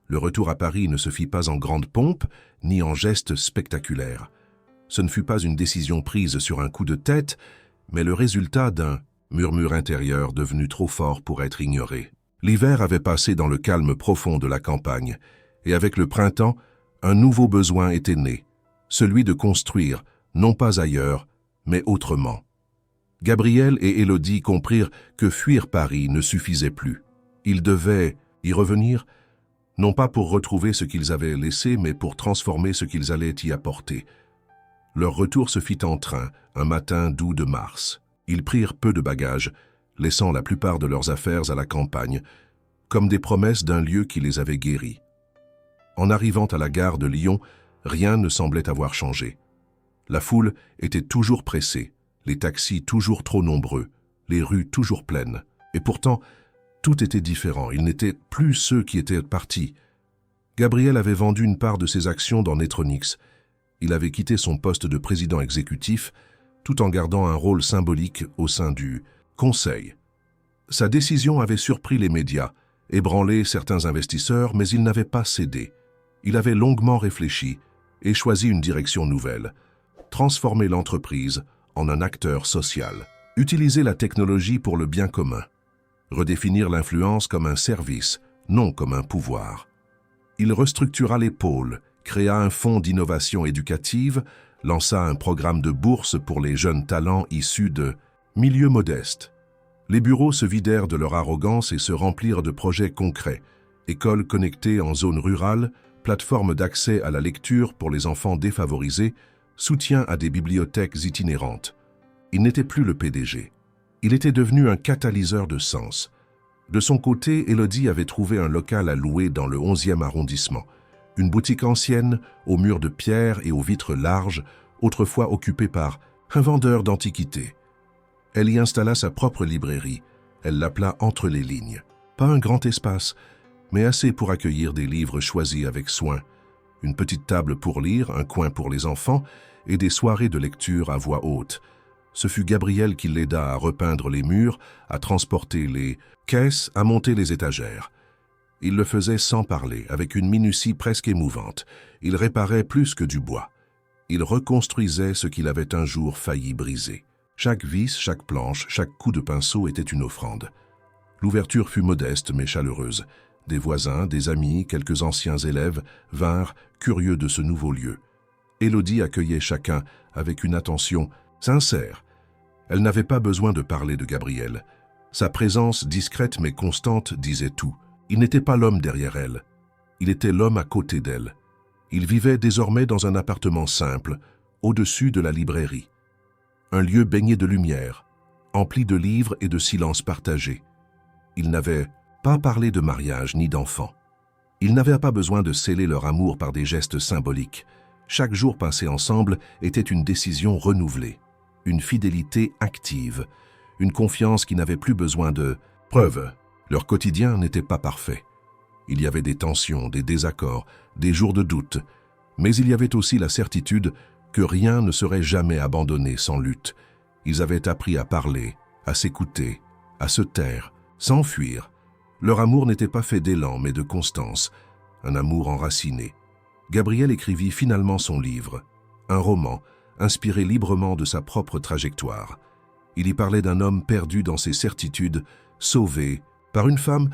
Le retour à Paris ne se fit pas en grande pompe, ni en gestes spectaculaires. Ce ne fut pas une décision prise sur un coup de tête, mais le résultat d'un murmure intérieur devenu trop fort pour être ignoré. L'hiver avait passé dans le calme profond de la campagne, et avec le printemps, un nouveau besoin était né, celui de construire, non pas ailleurs, mais autrement. Gabriel et Élodie comprirent que fuir Paris ne suffisait plus. Ils devaient y revenir, non pas pour retrouver ce qu'ils avaient laissé, mais pour transformer ce qu'ils allaient y apporter. Leur retour se fit en train, un matin d'août de mars. Ils prirent peu de bagages, laissant la plupart de leurs affaires à la campagne, comme des promesses d'un lieu qui les avait guéris. En arrivant à la gare de Lyon, rien ne semblait avoir changé. La foule était toujours pressée, les taxis toujours trop nombreux, les rues toujours pleines. Et pourtant, tout était différent, ils n'étaient plus ceux qui étaient partis. Gabriel avait vendu une part de ses actions dans Netronix. Il avait quitté son poste de président exécutif, tout en gardant un rôle symbolique au sein du Conseil. Sa décision avait surpris les médias, ébranlé certains investisseurs, mais il n'avait pas cédé. Il avait longuement réfléchi et choisi une direction nouvelle, transformer l'entreprise en un acteur social, utiliser la technologie pour le bien commun, redéfinir l'influence comme un service, non comme un pouvoir. Il restructura les pôles, créa un fonds d'innovation éducative, lança un programme de bourse pour les jeunes talents issus de milieux modestes. Les bureaux se vidèrent de leur arrogance et se remplirent de projets concrets, écoles connectées en zone rurale, plateformes d'accès à la lecture pour les enfants défavorisés, soutien à des bibliothèques itinérantes. Il n'était plus le PDG. Il était devenu un catalyseur de sens. De son côté, Élodie avait trouvé un local à louer dans le 11e arrondissement. Une boutique ancienne, aux murs de pierre et aux vitres larges, autrefois occupée par un vendeur d'antiquités. Elle y installa sa propre librairie. Elle l'appela Entre les lignes. Pas un grand espace, mais assez pour accueillir des livres choisis avec soin. Une petite table pour lire, un coin pour les enfants et des soirées de lecture à voix haute. Ce fut Gabriel qui l'aida à repeindre les murs, à transporter les caisses, à monter les étagères. Il le faisait sans parler, avec une minutie presque émouvante. Il réparait plus que du bois. Il reconstruisait ce qu'il avait un jour failli briser. Chaque vis, chaque planche, chaque coup de pinceau était une offrande. L'ouverture fut modeste mais chaleureuse. Des voisins, des amis, quelques anciens élèves vinrent, curieux de ce nouveau lieu. Élodie accueillait chacun avec une attention sincère. Elle n'avait pas besoin de parler de Gabriel. Sa présence discrète mais constante disait tout. Il n'était pas l'homme derrière elle. Il était l'homme à côté d'elle. Il vivait désormais dans un appartement simple, au-dessus de la librairie. Un lieu baigné de lumière, empli de livres et de silence partagé. Il n'avait pas parlé de mariage ni d'enfant. Ils n'avaient pas besoin de sceller leur amour par des gestes symboliques. Chaque jour passé ensemble était une décision renouvelée, une fidélité active, une confiance qui n'avait plus besoin de preuves. Leur quotidien n'était pas parfait. Il y avait des tensions, des désaccords, des jours de doute, mais il y avait aussi la certitude que rien ne serait jamais abandonné sans lutte. Ils avaient appris à parler, à s'écouter, à se taire, sans fuir. Leur amour n'était pas fait d'élan, mais de constance, un amour enraciné. Gabriel écrivit finalement son livre, un roman, inspiré librement de sa propre trajectoire. Il y parlait d'un homme perdu dans ses certitudes, sauvé par une femme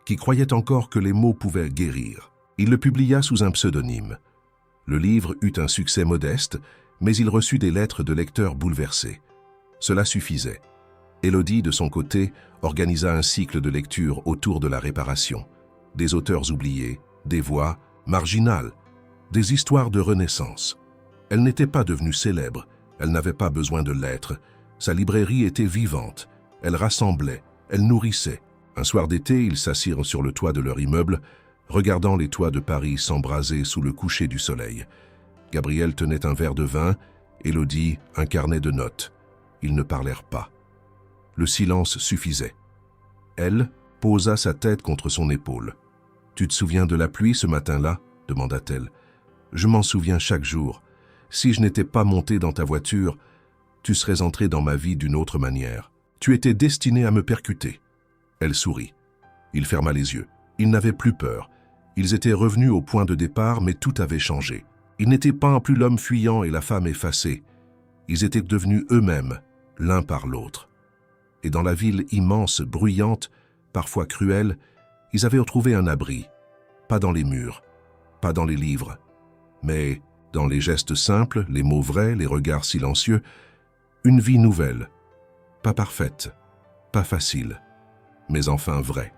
qui croyait encore que les mots pouvaient guérir. Il le publia sous un pseudonyme. Le livre eut un succès modeste, mais il reçut des lettres de lecteurs bouleversés. Cela suffisait. Élodie, de son côté, organisa un cycle de lecture autour de la réparation. Des auteurs oubliés, des voix marginales, des histoires de renaissance. Elle n'était pas devenue célèbre, elle n'avait pas besoin de lettres. Sa librairie était vivante, elle rassemblait, elle nourrissait. Un soir d'été, ils s'assirent sur le toit de leur immeuble, regardant les toits de Paris s'embraser sous le coucher du soleil. Gabriel tenait un verre de vin, Élodie un carnet de notes. Ils ne parlèrent pas. Le silence suffisait. Elle posa sa tête contre son épaule. « Tu te souviens de la pluie ce matin-là » demanda-t-elle. « Je m'en souviens chaque jour. Si je n'étais pas monté dans ta voiture, tu serais entré dans ma vie d'une autre manière. Tu étais destiné à me percuter. » Elle sourit. Il ferma les yeux. Il n'avait plus peur. Ils étaient revenus au point de départ, mais tout avait changé. Ils n'étaient pas plus l'homme fuyant et la femme effacée. Ils étaient devenus eux-mêmes, l'un par l'autre. Et dans la ville immense, bruyante, parfois cruelle, ils avaient retrouvé un abri. Pas dans les murs, pas dans les livres, mais dans les gestes simples, les mots vrais, les regards silencieux, une vie nouvelle. Pas parfaite, pas facile, mais enfin vraie.